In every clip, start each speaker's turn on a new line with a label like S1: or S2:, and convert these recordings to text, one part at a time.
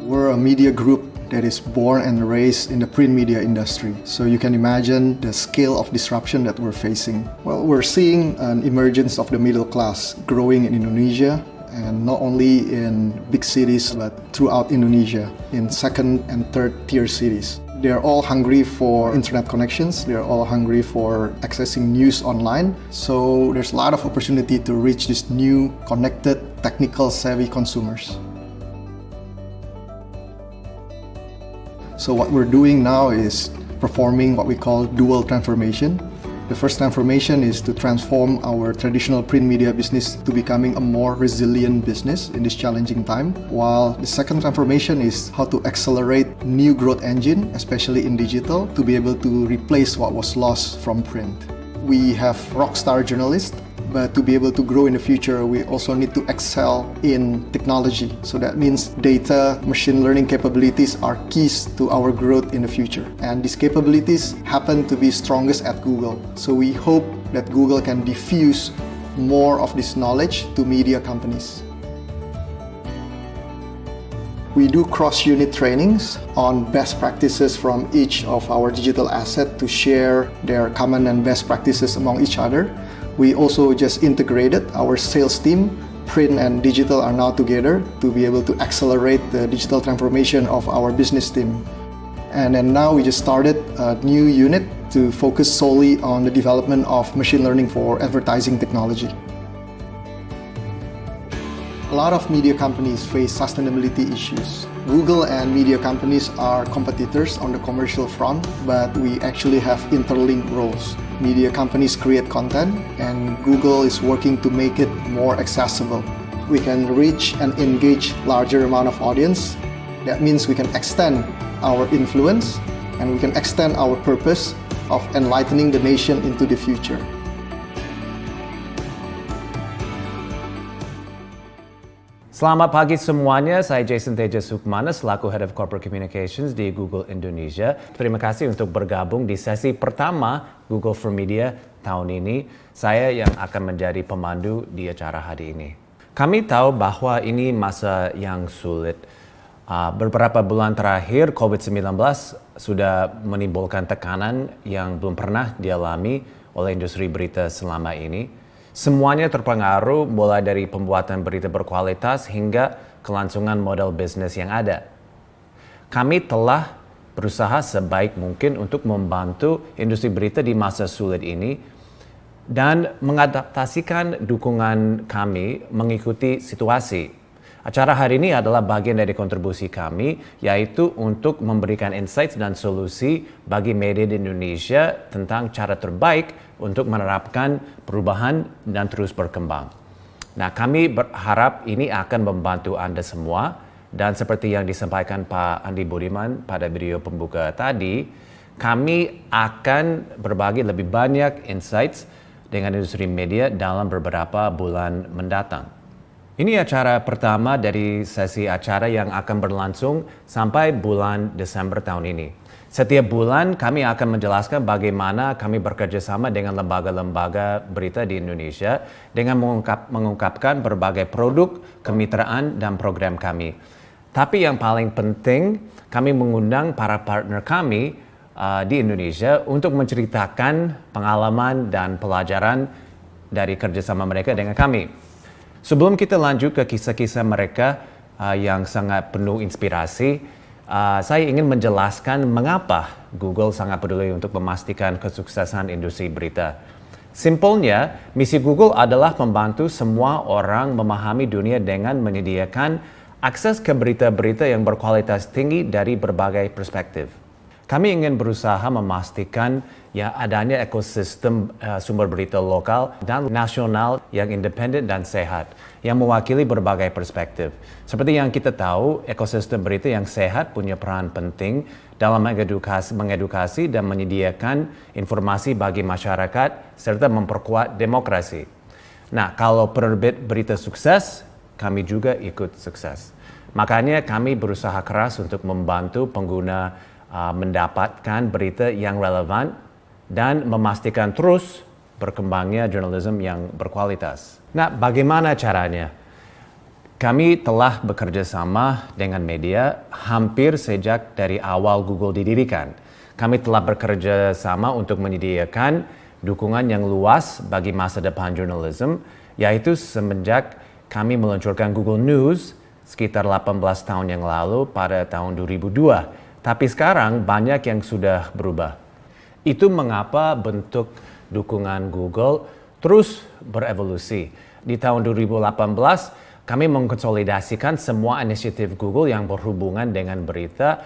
S1: We're a media group that is born and raised in the print media industry. So you can imagine the scale of disruption that we're facing. Well, we're seeing an emergence of the middle class growing in Indonesia, and not only in big cities, but throughout Indonesia, in second and third tier cities. They're all hungry for internet connections. They're all hungry for accessing news online. So there's a lot of opportunity to reach these new, connected, technical savvy consumers. So what we're doing now is performing what we call dual transformation. The first transformation is to transform our traditional print media business to becoming a more resilient business in this challenging time. While the second transformation is how to accelerate new growth engine, especially in digital, to be able to replace what was lost from print. We have rockstar journalists, but to be able to grow in the future, we also need to excel in technology. So that means data, machine learning capabilities are keys to our growth in the future. And these capabilities happen to be strongest at Google. So we hope that Google can diffuse more of this knowledge to media companies. We do cross-unit trainings on best practices from each of our digital assets to share their common and best practices among each other. We also just integrated our sales team. Print and digital are now together to be able to accelerate the digital transformation of our business team. And then now we just started a new unit to focus solely on the development of machine learning for advertising technology. A lot of media companies face sustainability issues. Google and media companies are competitors on the commercial front, but we actually have interlinked roles. Media companies create content, and Google is working to make it more accessible. We can reach and engage larger amount of audience. That means we can extend our influence, and we can extend our purpose of enlightening the nation into the future.
S2: Selamat pagi semuanya, saya Jason Teja Sukmana selaku Head of Corporate Communications di Google Indonesia. Terima kasih untuk bergabung di sesi pertama Google for Media tahun ini. Saya yang akan menjadi pemandu di acara hari ini. Kami tahu bahwa ini masa yang sulit. Beberapa bulan terakhir COVID-19 sudah menimbulkan tekanan yang belum pernah dialami oleh industri berita selama ini. Semuanya terpengaruh mulai dari pembuatan berita berkualitas hingga kelangsungan model bisnis yang ada. Kami telah berusaha sebaik mungkin untuk membantu industri berita di masa sulit ini dan mengadaptasikan dukungan kami mengikuti situasi. Acara hari ini adalah bagian dari kontribusi kami, yaitu untuk memberikan insights dan solusi bagi media di Indonesia tentang cara terbaik untuk menerapkan perubahan dan terus berkembang. Nah, kami berharap ini akan membantu Anda semua, dan seperti yang disampaikan Pak Andi Budiman pada video pembuka tadi, kami akan berbagi lebih banyak insights dengan industri media dalam beberapa bulan mendatang. Ini acara pertama dari sesi acara yang akan berlangsung sampai bulan Desember tahun ini. Setiap bulan kami akan menjelaskan bagaimana kami bekerja sama dengan lembaga-lembaga berita di Indonesia dengan mengungkapkan berbagai produk, kemitraan, dan program kami. Tapi yang paling penting, kami mengundang para partner kami di Indonesia untuk menceritakan pengalaman dan pelajaran dari kerjasama mereka dengan kami. Sebelum kita lanjut ke kisah-kisah mereka yang sangat penuh inspirasi, saya ingin menjelaskan mengapa Google sangat peduli untuk memastikan kesuksesan industri berita. Simpelnya, misi Google adalah membantu semua orang memahami dunia dengan menyediakan akses ke berita-berita yang berkualitas tinggi dari berbagai perspektif. Kami ingin berusaha memastikan adanya ekosistem sumber berita lokal dan nasional yang independen dan sehat, yang mewakili berbagai perspektif. Seperti yang kita tahu, ekosistem berita yang sehat punya peran penting dalam mengedukasi dan menyediakan informasi bagi masyarakat serta memperkuat demokrasi. Nah, kalau penerbit berita sukses, kami juga ikut sukses. Makanya kami berusaha keras untuk membantu pengguna mendapatkan berita yang relevan dan memastikan terus berkembangnya jurnalisme yang berkualitas. Nah, bagaimana caranya? Kami telah bekerja sama dengan media hampir sejak dari awal Google didirikan. Kami telah bekerja sama untuk menyediakan dukungan yang luas bagi masa depan jurnalisme, yaitu semenjak kami meluncurkan Google News sekitar 18 tahun yang lalu pada tahun 2002. Tapi sekarang banyak yang sudah berubah. Itu mengapa bentuk dukungan Google terus berevolusi. Di tahun 2018, kami mengkonsolidasikan semua inisiatif Google yang berhubungan dengan berita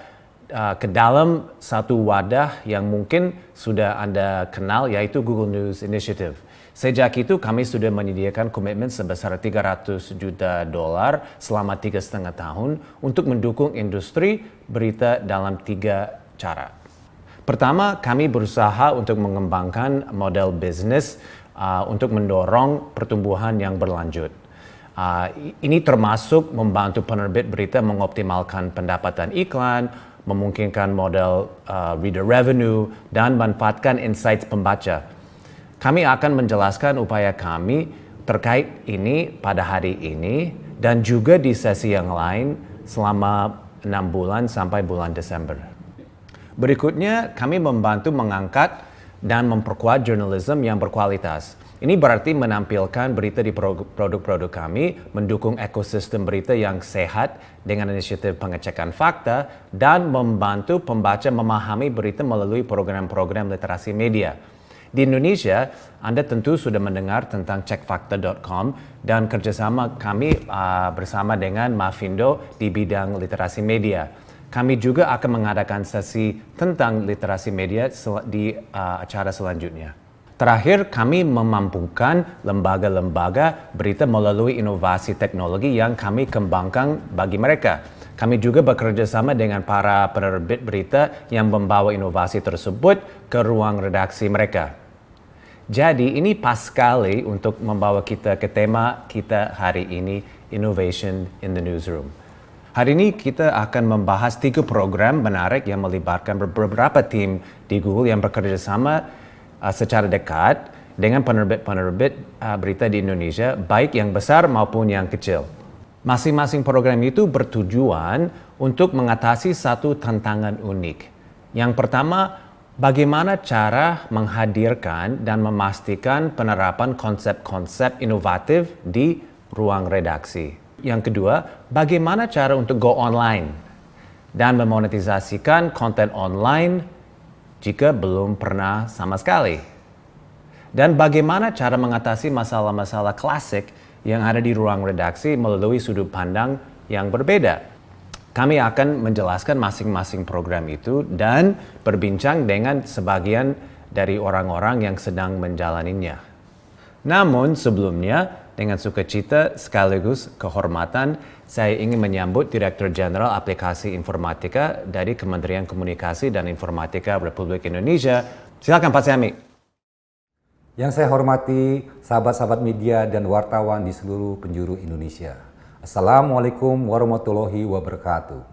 S2: ke dalam satu wadah yang mungkin sudah Anda kenal, yaitu Google News Initiative. Sejak itu kami sudah menyediakan komitmen sebesar $300 juta selama 3,5 tahun untuk mendukung industri berita dalam 3 cara. Pertama, kami berusaha untuk mengembangkan model bisnis untuk mendorong pertumbuhan yang berlanjut. Ini termasuk membantu penerbit berita mengoptimalkan pendapatan iklan, memungkinkan model reader revenue, dan manfaatkan insights pembaca. Kami akan menjelaskan upaya kami terkait ini pada hari ini dan juga di sesi yang lain selama 6 bulan sampai bulan Desember. Berikutnya, kami membantu mengangkat dan memperkuat jurnalisme yang berkualitas. Ini berarti menampilkan berita di produk-produk kami, mendukung ekosistem berita yang sehat dengan inisiatif pengecekan fakta, dan membantu pembaca memahami berita melalui program-program literasi media. Di Indonesia, Anda tentu sudah mendengar tentang cekfakta.com dan kerjasama kami bersama dengan Mafindo di bidang literasi media. Kami juga akan mengadakan sesi tentang literasi media di acara selanjutnya. Terakhir, kami memampukan lembaga-lembaga berita melalui inovasi teknologi yang kami kembangkan bagi mereka. Kami juga bekerja sama dengan para penerbit berita yang membawa inovasi tersebut ke ruang redaksi mereka. Jadi ini pas sekali untuk membawa kita ke tema kita hari ini, Innovation in the Newsroom. Hari ini kita akan membahas 3 program menarik yang melibatkan beberapa tim di Google yang bekerja sama secara dekat dengan penerbit-penerbit berita di Indonesia, baik yang besar maupun yang kecil. Masing-masing program itu bertujuan untuk mengatasi satu tantangan unik. Yang pertama, bagaimana cara menghadirkan dan memastikan penerapan konsep-konsep inovatif di ruang redaksi. Yang kedua, bagaimana cara untuk go online dan memonetisasikan konten online jika belum pernah sama sekali. Dan bagaimana cara mengatasi masalah-masalah klasik yang ada di ruang redaksi melalui sudut pandang yang berbeda. Kami akan menjelaskan masing-masing program itu dan berbincang dengan sebagian dari orang-orang yang sedang menjalaninya. Namun sebelumnya, dengan sukacita sekaligus kehormatan, saya ingin menyambut Direktur Jenderal Aplikasi Informatika dari Kementerian Komunikasi dan Informatika Republik Indonesia. Silakan Pak Syami.
S3: Yang saya hormati sahabat-sahabat media dan wartawan di seluruh penjuru Indonesia. Assalamualaikum warahmatullahi wabarakatuh.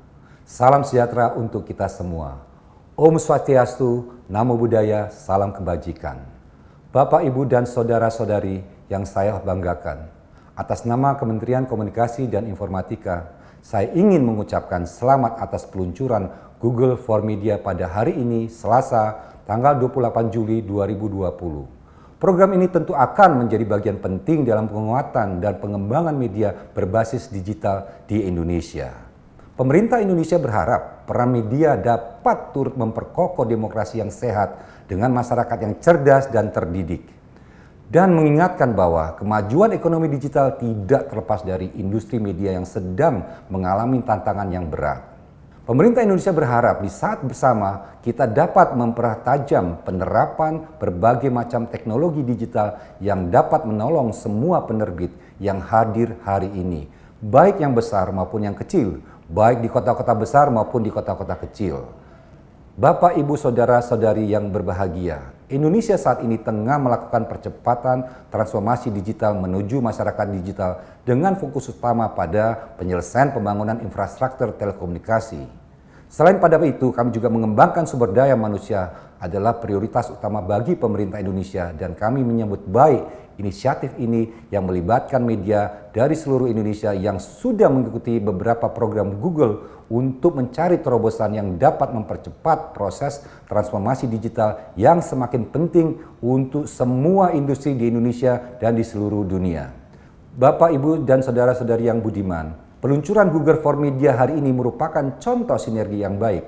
S3: Salam sejahtera untuk kita semua. Om Swastiastu, Namo Buddhaya, salam kebajikan. Bapak, Ibu, dan saudara-saudari yang saya banggakan, atas nama Kementerian Komunikasi dan Informatika, saya ingin mengucapkan selamat atas peluncuran Google for Media pada hari ini, Selasa, tanggal 28 Juli 2020. Program ini tentu akan menjadi bagian penting dalam penguatan dan pengembangan media berbasis digital di Indonesia. Pemerintah Indonesia berharap peran media dapat turut memperkokoh demokrasi yang sehat dengan masyarakat yang cerdas dan terdidik. Dan mengingatkan bahwa kemajuan ekonomi digital tidak terlepas dari industri media yang sedang mengalami tantangan yang berat. Pemerintah Indonesia berharap di saat bersama kita dapat mempertajam penerapan berbagai macam teknologi digital yang dapat menolong semua penerbit yang hadir hari ini, baik yang besar maupun yang kecil, baik di kota-kota besar maupun di kota-kota kecil. Bapak, Ibu, saudara-saudari yang berbahagia, Indonesia saat ini tengah melakukan percepatan transformasi digital menuju masyarakat digital dengan fokus utama pada penyelesaian pembangunan infrastruktur telekomunikasi. Selain pada itu, kami juga mengembangkan sumber daya manusia adalah prioritas utama bagi pemerintah Indonesia dan kami menyambut baik inisiatif ini yang melibatkan media dari seluruh Indonesia yang sudah mengikuti beberapa program Google untuk mencari terobosan yang dapat mempercepat proses transformasi digital yang semakin penting untuk semua industri di Indonesia dan di seluruh dunia. Bapak, Ibu, dan saudara-saudari yang budiman, peluncuran Google for Media hari ini merupakan contoh sinergi yang baik,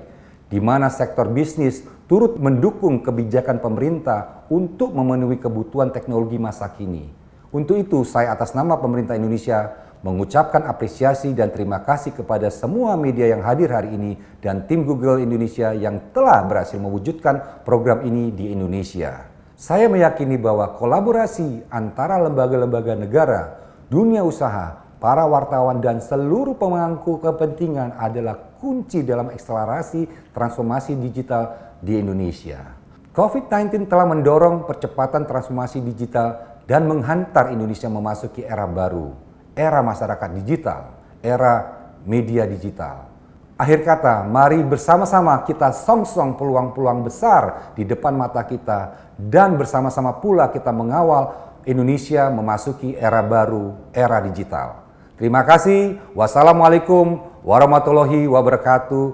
S3: di mana sektor bisnis turut mendukung kebijakan pemerintah untuk memenuhi kebutuhan teknologi masa kini. Untuk itu, saya atas nama pemerintah Indonesia mengucapkan apresiasi dan terima kasih kepada semua media yang hadir hari ini dan tim Google Indonesia yang telah berhasil mewujudkan program ini di Indonesia. Saya meyakini bahwa kolaborasi antara lembaga-lembaga negara, dunia usaha, para wartawan, dan seluruh pemangku kepentingan adalah kunci dalam akselerasi transformasi digital di Indonesia. COVID-19 telah mendorong percepatan transformasi digital dan menghantar Indonesia memasuki era baru, era masyarakat digital, era media digital. Akhir kata, mari bersama-sama kita songsong peluang-peluang besar di depan mata kita dan bersama-sama pula kita mengawal Indonesia memasuki era baru, era digital. Terima kasih. Wassalamualaikum warahmatullahi wabarakatuh.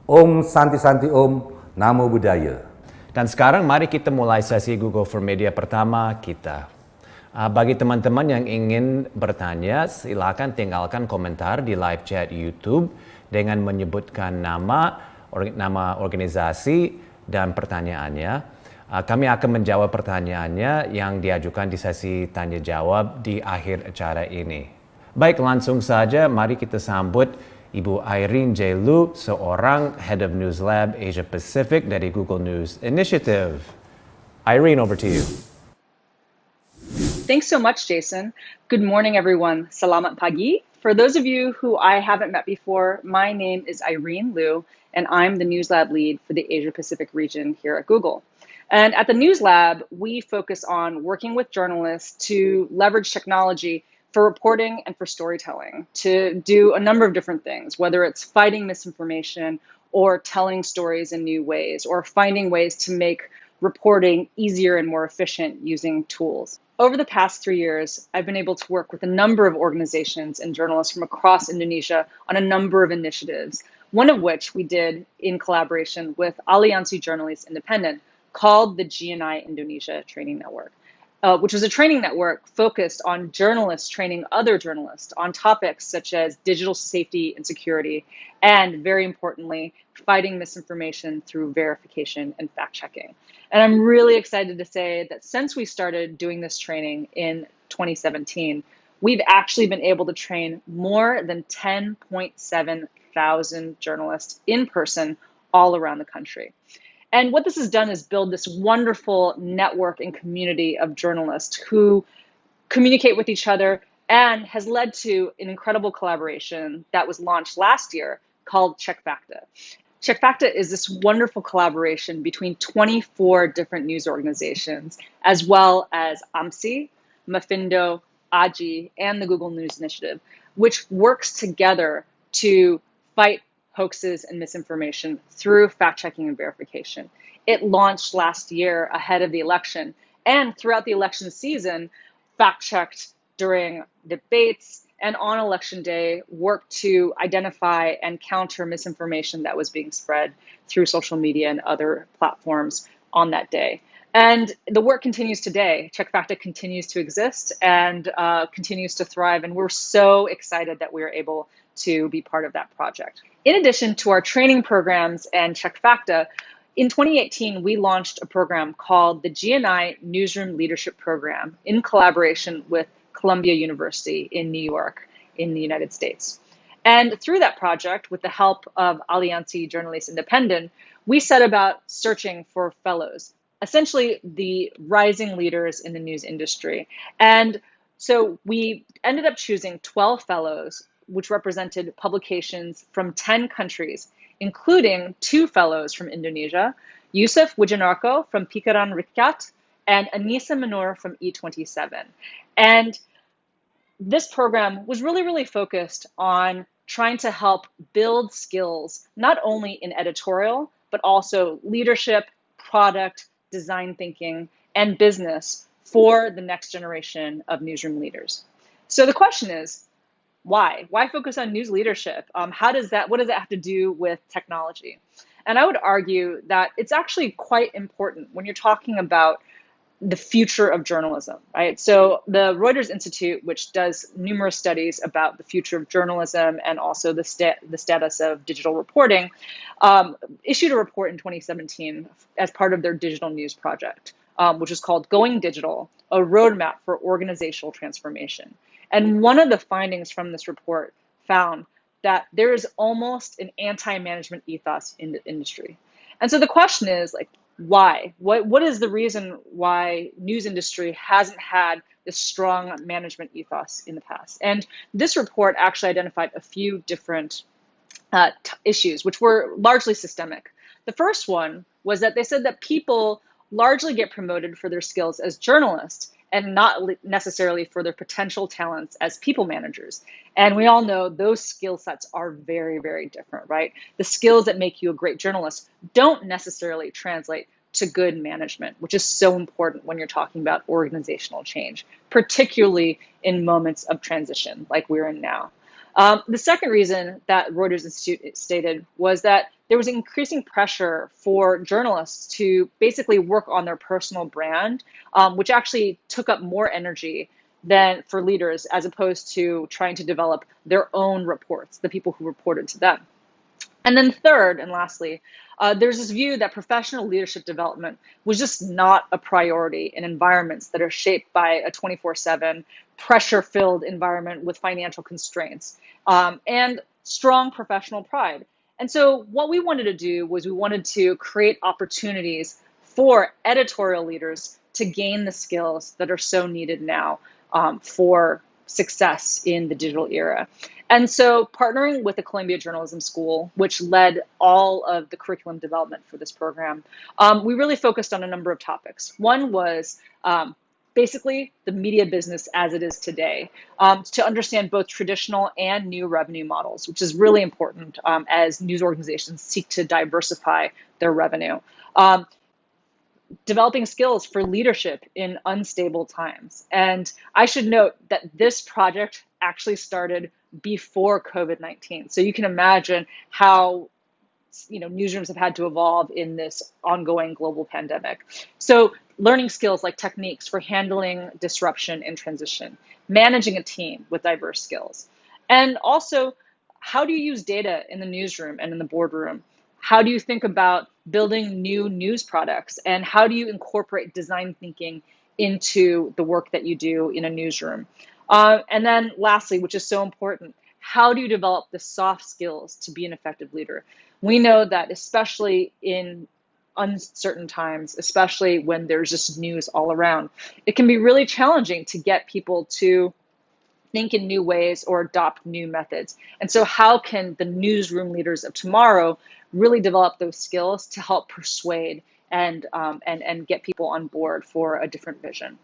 S3: Om Santi Santi Om. Namo Buddhaya.
S2: Dan sekarang mari kita mulai sesi Google for Media pertama kita. Bagi teman-teman yang ingin bertanya, silakan tinggalkan komentar di live chat YouTube dengan menyebutkan nama organisasi dan pertanyaannya. Kami akan menjawab pertanyaannya yang diajukan di sesi tanya jawab di akhir acara ini. Baik, langsung saja mari kita sambut Ibu Irene J. Liu, seorang Head of News Lab Asia Pacific dari Google News Initiative. Irene, over to you.
S4: Thanks so much, Jason. Good morning, everyone. Selamat pagi. For those of you who I haven't met before, my name is Irene Liu, and I'm the News Lab lead for the Asia Pacific region here at Google. And at the News Lab, we focus on working with journalists to leverage technology for reporting and for storytelling, to do a number of different things, whether it's fighting misinformation or telling stories in new ways, or finding ways to make reporting easier and more efficient using tools. Over the past 3 years, I've been able to work with a number of organizations and journalists from across Indonesia on a number of initiatives, one of which we did in collaboration with Aliansi Jurnalis Independent, called the GNI Indonesia Training Network, which was a training network focused on journalists training other journalists on topics such as digital safety and security, and very importantly, fighting misinformation through verification and fact-checking. And I'm really excited to say that since we started doing this training in 2017, we've actually been able to train more than 10.7 thousand journalists in person all around the country. And what this has done is build this wonderful network and community of journalists who communicate with each other, and has led to an incredible collaboration that was launched last year called CheckFacta. CheckFacta is this wonderful collaboration between 24 different news organizations, as well as AMSI, Mafindo, AJI, and the Google News Initiative, which works together to fight hoaxes and misinformation through fact-checking and verification. It launched last year ahead of the election, and throughout the election season, fact-checked during debates, and on election day, worked to identify and counter misinformation that was being spread through social media and other platforms on that day. And the work continues today. CheckFacta continues to exist and continues to thrive, and we're so excited that we are able to be part of that project. In addition to our training programs and CheckFacta, in 2018, we launched a program called the GNI Newsroom Leadership Program in collaboration with Columbia University in New York in the United States. And through that project, with the help of Aliansi Jurnalis Independent, we set about searching for fellows, essentially the rising leaders in the news industry. And so we ended up choosing 12 fellows, which represented publications from 10 countries, including 2 fellows from Indonesia, Yusuf Wijanarko from Pikiran Rakyat and Anissa Manur from E27. And this program was really focused on trying to help build skills, not only in editorial, but also leadership, product, design thinking, and business for the next generation of newsroom leaders. So the question is, why? Why focus on news leadership? What does that have to do with technology? And I would argue that it's actually quite important when you're talking about the future of journalism, right? So the Reuters Institute, which does numerous studies about the future of journalism and also the status of digital reporting, issued a report in 2017 as part of their digital news project, which is called Going Digital, a roadmap for organizational transformation. And one of the findings from this report found that there is almost an anti-management ethos in the industry. And so the question is, like, why? What is the reason why news industry hasn't had this strong management ethos in the past? And this report actually identified a few different issues, which were largely systemic. The first one was that they said that people largely get promoted for their skills as journalists and not necessarily for their potential talents as people managers. And we all know those skill sets are very, very different, right? The skills that make you a great journalist don't necessarily translate to good management, which is so important when you're talking about organizational change, particularly in moments of transition like we're in now. The second reason that Reuters Institute stated was that there was increasing pressure for journalists to basically work on their personal brand, which actually took up more energy than for leaders, as opposed to trying to develop their own reports, the people who reported to them. And then third and lastly, there's this view that professional leadership development was just not a priority in environments that are shaped by a 24/7 pressure-filled environment with financial constraints and strong professional pride. And so what we wanted to do was we wanted to create opportunities for editorial leaders to gain the skills that are so needed now for success in the digital era. And so partnering with the Columbia Journalism School, which led all of the curriculum development for this program, we really focused on a number of topics. One was basically the media business as it is today, to understand both traditional and new revenue models, which is really important as news organizations seek to diversify their revenue. Developing skills for leadership in unstable times. And I should note that this project actually started before COVID-19. So you can imagine how newsrooms have had to evolve in this ongoing global pandemic. So learning skills like techniques for handling disruption and transition, managing a team with diverse skills. And also, how do you use data in the newsroom and in the boardroom? How do you think about building new news products? And how do you incorporate design thinking into the work that you do in a newsroom? And then lastly, which is so important, how do you develop the soft skills to be an effective leader? We know that especially in uncertain times, especially when there's just news all around, it can be really challenging to get people to think in new ways or adopt new methods. And so how can the newsroom leaders of tomorrow really develop those skills to help persuade and get people on board for a different vision?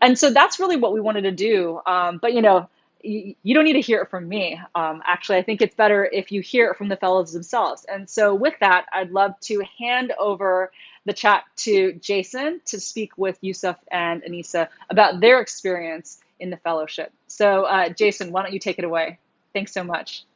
S4: And so that's really what we wanted to do. But you don't need to hear it from me. Actually, I think it's better if you hear it from the fellows themselves. And so with that, I'd love to hand over the chat to Jason to speak with Yusuf and Anissa about their experience in the fellowship. So Jason, why don't you take it away? Thanks so much.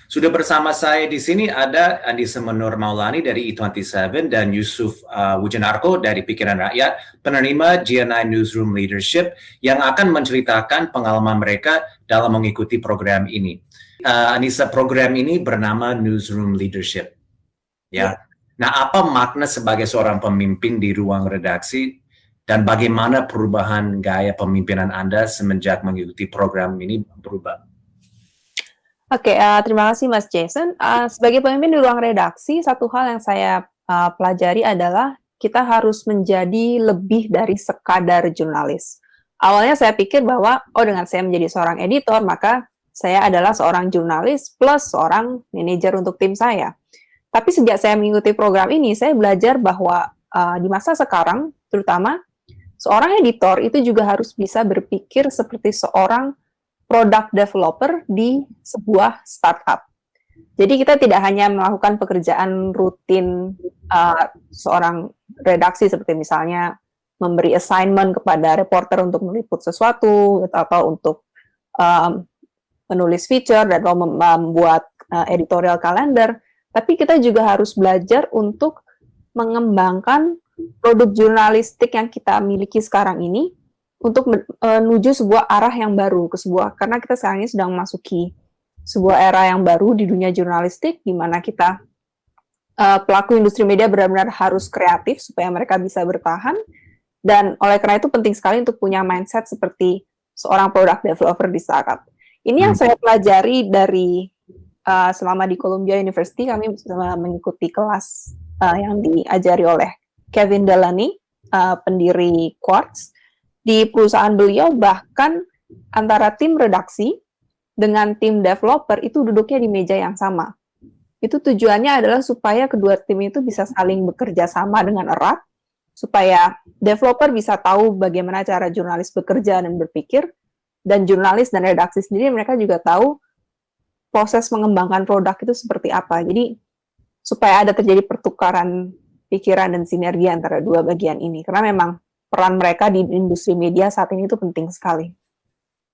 S2: Sudah bersama saya di sini ada Anissa Menur Maulani dari E27 dan Yusuf Wujanarko dari Pikiran Rakyat, penerima GNI Newsroom Leadership yang akan menceritakan pengalaman mereka dalam mengikuti program ini. Anissa, program ini bernama Newsroom Leadership. Ya. Nah, apa makna sebagai seorang pemimpin di ruang redaksi dan bagaimana perubahan gaya pemimpinan Anda semenjak mengikuti program ini berubah?
S5: Oke, terima kasih Mas Jason. Sebagai pemimpin di ruang redaksi, satu hal yang saya pelajari adalah kita harus menjadi lebih dari sekadar jurnalis. Awalnya saya pikir bahwa, dengan saya menjadi seorang editor, maka saya adalah seorang jurnalis plus seorang manajer untuk tim saya. Tapi sejak saya mengikuti program ini, saya belajar bahwa di masa sekarang, terutama, seorang editor itu juga harus bisa berpikir seperti seorang product developer di sebuah startup. Jadi kita tidak hanya melakukan pekerjaan rutin seorang redaksi seperti misalnya memberi assignment kepada reporter untuk meliput sesuatu atau untuk menulis feature dan membuat editorial calendar, tapi kita juga harus belajar untuk mengembangkan produk jurnalistik yang kita miliki sekarang ini untuk menuju sebuah arah yang baru karena kita sekarang ini sedang memasuki sebuah era yang baru di dunia jurnalistik di mana kita pelaku industri media benar-benar harus kreatif supaya mereka bisa bertahan, dan oleh karena itu penting sekali untuk punya mindset seperti seorang product developer di startup. Ini yang saya pelajari dari selama di Columbia University. Kami mengikuti kelas yang diajari oleh Kevin Delaney, pendiri Quartz. Di perusahaan beliau bahkan antara tim redaksi dengan tim developer itu duduknya di meja yang sama. Itu tujuannya adalah supaya kedua tim itu bisa saling bekerja sama dengan erat, supaya developer bisa tahu bagaimana cara jurnalis bekerja dan berpikir, dan jurnalis dan redaksi sendiri mereka juga tahu proses mengembangkan produk itu seperti apa. Jadi supaya ada terjadi pertukaran pikiran dan sinergi antara dua bagian ini. Karena memang peran mereka di industri media saat ini itu penting sekali.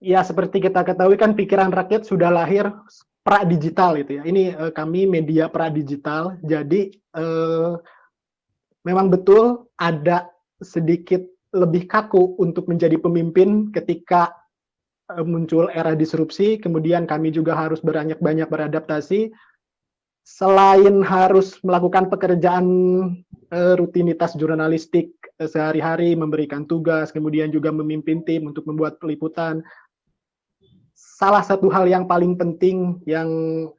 S6: Ya, seperti kita ketahui kan pikiran rakyat sudah lahir pra-digital gitu ya. Ini kami media pra-digital, jadi memang betul ada sedikit lebih kaku untuk menjadi pemimpin ketika muncul era disrupsi, kemudian kami juga harus banyak beradaptasi. Selain harus melakukan pekerjaan rutinitas jurnalistik sehari-hari, memberikan tugas, kemudian juga memimpin tim untuk membuat peliputan, salah satu hal yang paling penting yang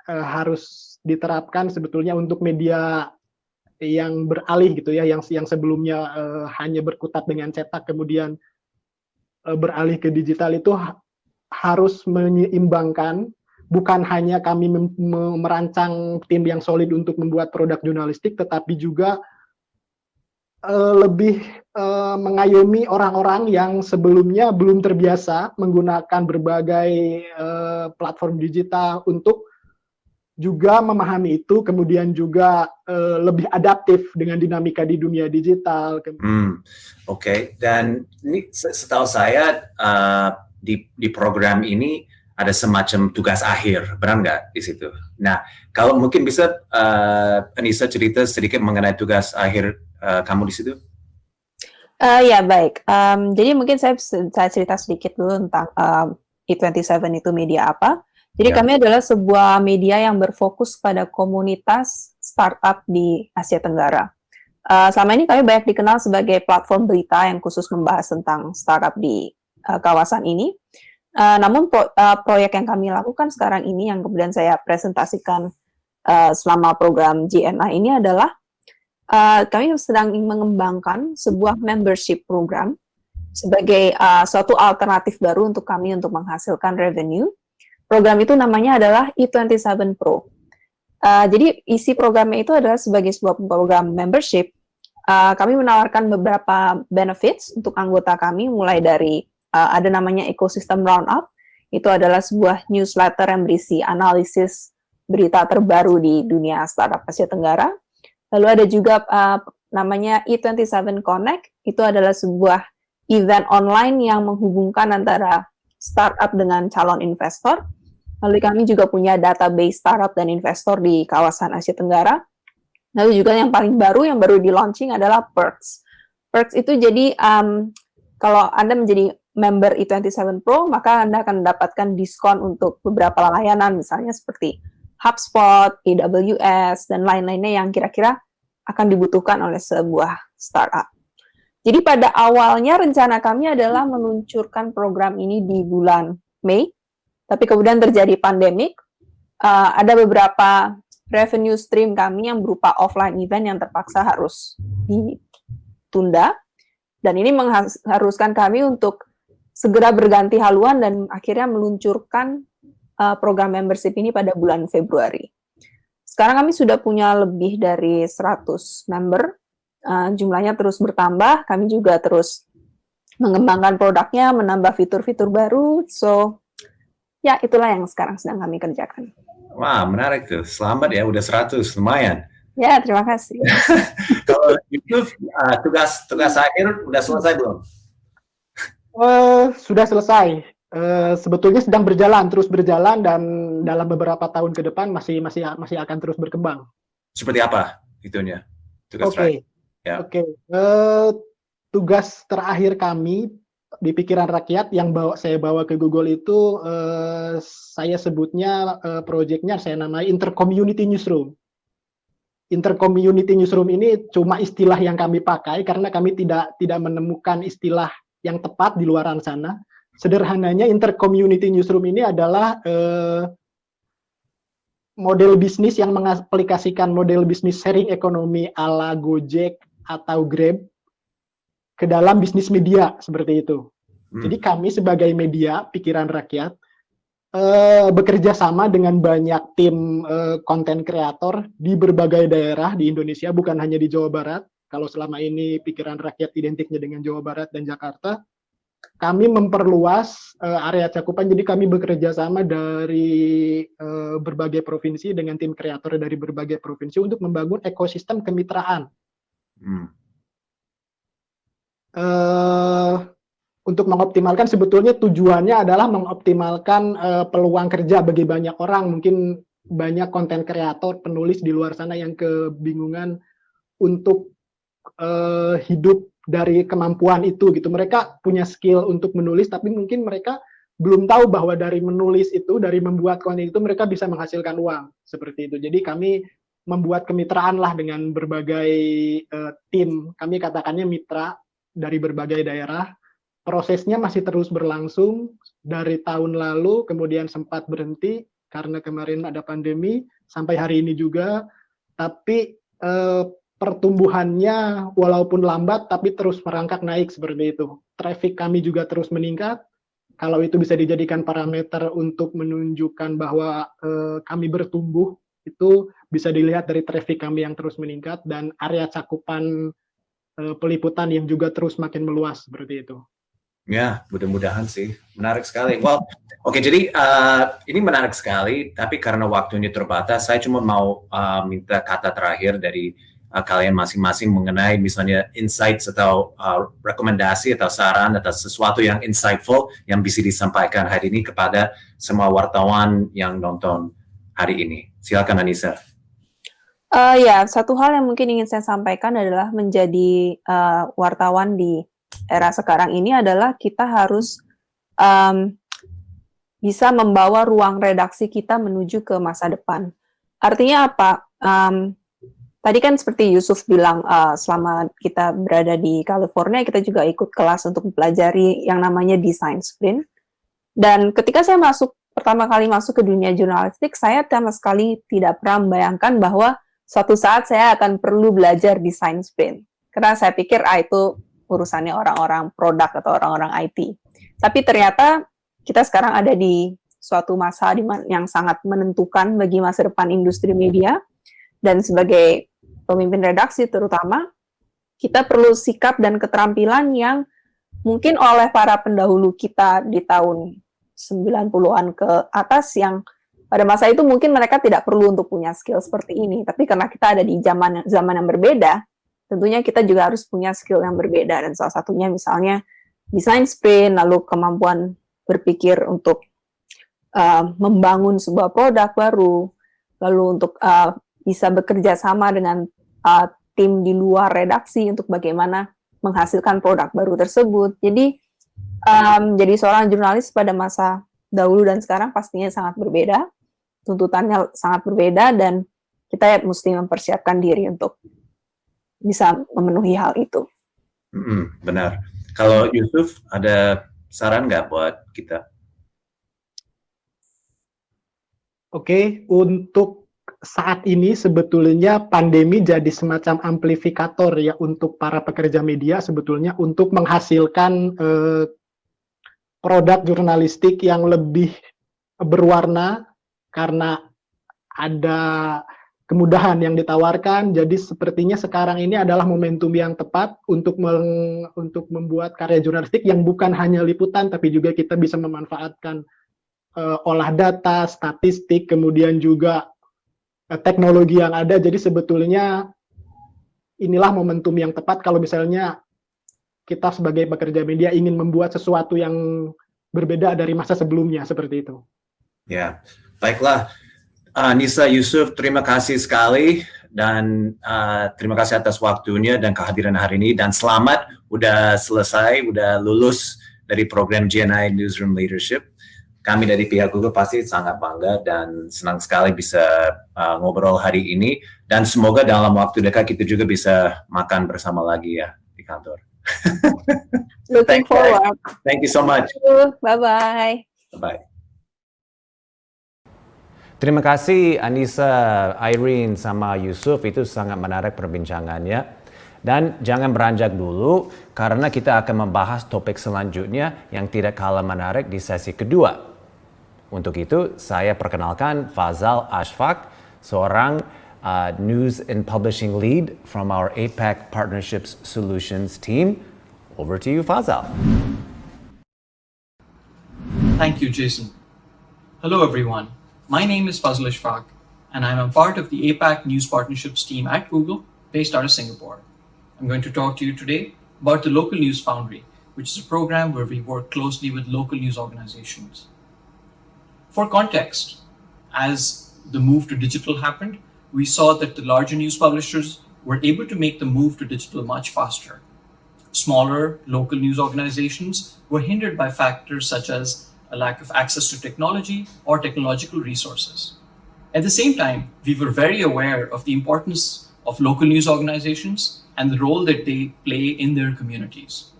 S6: harus diterapkan sebetulnya untuk media yang beralih gitu ya, yang sebelumnya hanya berkutat dengan cetak kemudian beralih ke digital, itu harus menyeimbangkan, bukan hanya kami merancang tim yang solid untuk membuat produk jurnalistik, tetapi juga lebih mengayomi orang-orang yang sebelumnya belum terbiasa menggunakan berbagai platform digital untuk juga memahami itu, kemudian juga lebih adaptif dengan dinamika di dunia digital.
S2: Oke. Dan ini setahu saya di program ini ada semacam tugas akhir, benar nggak di situ? Nah, kalau mungkin bisa Anissa cerita sedikit mengenai tugas akhir kamu di situ?
S5: Ya, baik. Jadi mungkin saya cerita sedikit dulu tentang E27 itu media apa. Jadi kami adalah sebuah media yang berfokus pada komunitas startup di Asia Tenggara. Selama ini kami banyak dikenal sebagai platform berita yang khusus membahas tentang startup di kawasan ini. Namun proyek yang kami lakukan sekarang ini yang kemudian saya presentasikan selama program GNI ini adalah kami sedang mengembangkan sebuah membership program sebagai suatu alternatif baru untuk kami untuk menghasilkan revenue. Program itu namanya adalah E27 Pro. Jadi isi programnya itu adalah sebagai sebuah program membership. Kami menawarkan beberapa benefits untuk anggota kami, mulai dari ada namanya Ecosystem Roundup. Itu adalah sebuah newsletter yang berisi analisis berita terbaru di dunia startup Asia Tenggara. Lalu ada juga namanya E27 Connect. Itu adalah sebuah event online yang menghubungkan antara startup dengan calon investor. Lalu kami juga punya database startup dan investor di kawasan Asia Tenggara. Lalu juga yang paling baru, yang baru di launching adalah Perks. Perks itu jadi kalau Anda menjadi member E27 Pro, maka Anda akan mendapatkan diskon untuk beberapa layanan, misalnya seperti HubSpot, AWS, dan lain-lainnya yang kira-kira akan dibutuhkan oleh sebuah startup. Jadi pada awalnya rencana kami adalah meluncurkan program ini di bulan Mei, tapi kemudian terjadi pandemik. Ada beberapa revenue stream kami yang berupa offline event yang terpaksa harus ditunda, dan ini mengharuskan kami untuk segera berganti haluan dan akhirnya meluncurkan program membership ini pada bulan Februari. Sekarang kami sudah punya lebih dari 100 member, jumlahnya terus bertambah, kami juga terus mengembangkan produknya, menambah fitur-fitur baru, so ya itulah yang sekarang sedang kami kerjakan.
S2: Wah, menarik tuh. Selamat ya, udah 100, lumayan.
S5: Ya, terima kasih.
S2: Kalau Yusuf, tugas akhir udah selesai belum?
S6: Sudah selesai. Sebetulnya sedang berjalan, terus berjalan, dan dalam beberapa tahun ke depan masih akan terus berkembang.
S2: Seperti apa itunya? Tugas
S6: Oke,
S2: terakhir. Ya.
S6: oke. Tugas terakhir kami di pikiran rakyat yang saya bawa ke Google itu, saya sebutnya proyeknya saya namai Intercommunity Newsroom. Intercommunity Newsroom ini cuma istilah yang kami pakai karena kami tidak menemukan istilah yang tepat di luaran sana. Sederhananya Intercommunity Newsroom ini adalah model bisnis yang mengaplikasikan model bisnis sharing ekonomi ala Gojek atau Grab ke dalam bisnis media seperti itu. Jadi kami sebagai media pikiran rakyat bekerja sama dengan banyak tim konten kreator di berbagai daerah di Indonesia, bukan hanya di Jawa Barat. Kalau selama ini pikiran rakyat identiknya dengan Jawa Barat dan Jakarta, kami memperluas area cakupan. Jadi kami bekerja sama dari berbagai provinsi dengan tim kreator dari berbagai provinsi untuk membangun ekosistem kemitraan. Untuk mengoptimalkan, sebetulnya tujuannya adalah mengoptimalkan peluang kerja bagi banyak orang. Mungkin banyak konten kreator, penulis di luar sana yang kebingungan untuk hidup dari kemampuan itu gitu. Mereka punya skill untuk menulis, tapi mungkin mereka belum tahu bahwa dari menulis itu, dari membuat konten itu mereka bisa menghasilkan uang seperti itu. Jadi kami membuat kemitraan lah dengan berbagai tim. Kami katakannya mitra dari berbagai daerah. Prosesnya masih terus berlangsung dari tahun lalu, kemudian sempat berhenti karena kemarin ada pandemi, sampai hari ini juga. Tapi pertumbuhannya walaupun lambat, tapi terus merangkak naik seperti itu. Traffic kami juga terus meningkat. Kalau itu bisa dijadikan parameter untuk menunjukkan bahwa kami bertumbuh, itu bisa dilihat dari traffic kami yang terus meningkat dan area cakupan peliputan yang juga terus makin meluas seperti itu.
S2: Ya, mudah-mudahan sih. Menarik sekali. Well, oke, jadi ini menarik sekali, tapi karena waktunya terbatas, saya cuma mau minta kata terakhir dari kalian masing-masing mengenai misalnya insights atau rekomendasi atau saran atau sesuatu yang insightful yang bisa disampaikan hari ini kepada semua wartawan yang nonton hari ini. Silakan Anissa.
S5: Ya, satu hal yang mungkin ingin saya sampaikan adalah menjadi wartawan di era sekarang ini adalah kita harus bisa membawa ruang redaksi kita menuju ke masa depan. Artinya apa? Tadi kan seperti Yusuf bilang, selama kita berada di California, kita juga ikut kelas untuk mempelajari yang namanya design sprint. Dan ketika saya pertama kali masuk ke dunia jurnalistik, saya sama sekali tidak pernah membayangkan bahwa suatu saat saya akan perlu belajar design sprint. Karena saya pikir, itu urusannya orang-orang produk atau orang-orang IT. Tapi ternyata kita sekarang ada di suatu masa yang sangat menentukan bagi masa depan industri media, dan sebagai pemimpin redaksi terutama, kita perlu sikap dan keterampilan yang mungkin oleh para pendahulu kita di tahun 90-an ke atas, yang pada masa itu mungkin mereka tidak perlu untuk punya skill seperti ini. Tapi karena kita ada di zaman yang berbeda, tentunya kita juga harus punya skill yang berbeda, dan salah satunya misalnya design sprint, lalu kemampuan berpikir untuk membangun sebuah produk baru, lalu untuk bisa bekerja sama dengan tim di luar redaksi untuk bagaimana menghasilkan produk baru tersebut. Jadi jadi seorang jurnalis pada masa dahulu dan sekarang pastinya sangat berbeda, tuntutannya sangat berbeda, dan kita mesti mempersiapkan diri untuk bisa memenuhi hal itu.
S2: Benar. Kalau Yusuf, ada saran nggak buat kita?
S6: Oke, untuk saat ini sebetulnya pandemi jadi semacam amplifikator ya untuk para pekerja media sebetulnya untuk menghasilkan produk jurnalistik yang lebih berwarna karena ada kemudahan yang ditawarkan. Jadi sepertinya sekarang ini adalah momentum yang tepat untuk membuat karya jurnalistik yang bukan hanya liputan, tapi juga kita bisa memanfaatkan olah data, statistik, kemudian juga teknologi yang ada. Jadi sebetulnya inilah momentum yang tepat kalau misalnya kita sebagai pekerja media ingin membuat sesuatu yang berbeda dari masa sebelumnya, seperti itu.
S2: Ya, baiklah. Nisa, Yusuf, terima kasih sekali dan terima kasih atas waktunya dan kehadiran hari ini, dan selamat udah selesai, udah lulus dari program GNI Newsroom Leadership. Kami dari pihak Google pasti sangat bangga dan senang sekali bisa ngobrol hari ini, dan semoga dalam waktu dekat kita juga bisa makan bersama lagi ya di kantor.
S5: Looking forward.
S2: Thank you so much.
S5: Bye-bye.
S2: Bye. Terima kasih Anissa, Irene, sama Yusuf, itu sangat menarik perbincangannya. Dan jangan beranjak dulu karena kita akan membahas topik selanjutnya yang tidak kalah menarik di sesi kedua. Untuk itu saya perkenalkan Fazal Ashfaq, seorang News and Publishing Lead from our APAC Partnerships Solutions team. Over to you, Fazal.
S7: Thank you, Jason. Hello, everyone. My name is Fazal Ashfaq, and I'm a part of the APAC News Partnerships team at Google, based out of Singapore. I'm going to talk to you today about the Local News Foundry, which is a program where we work closely with local news organizations. For context, as the move to digital happened, we saw that the larger news publishers were able to make the move to digital much faster. Smaller local news organizations were hindered by factors such as a lack of access to technology or technological resources. At the same time, we were very aware of the importance of local news organizations and the role that they play in their communities.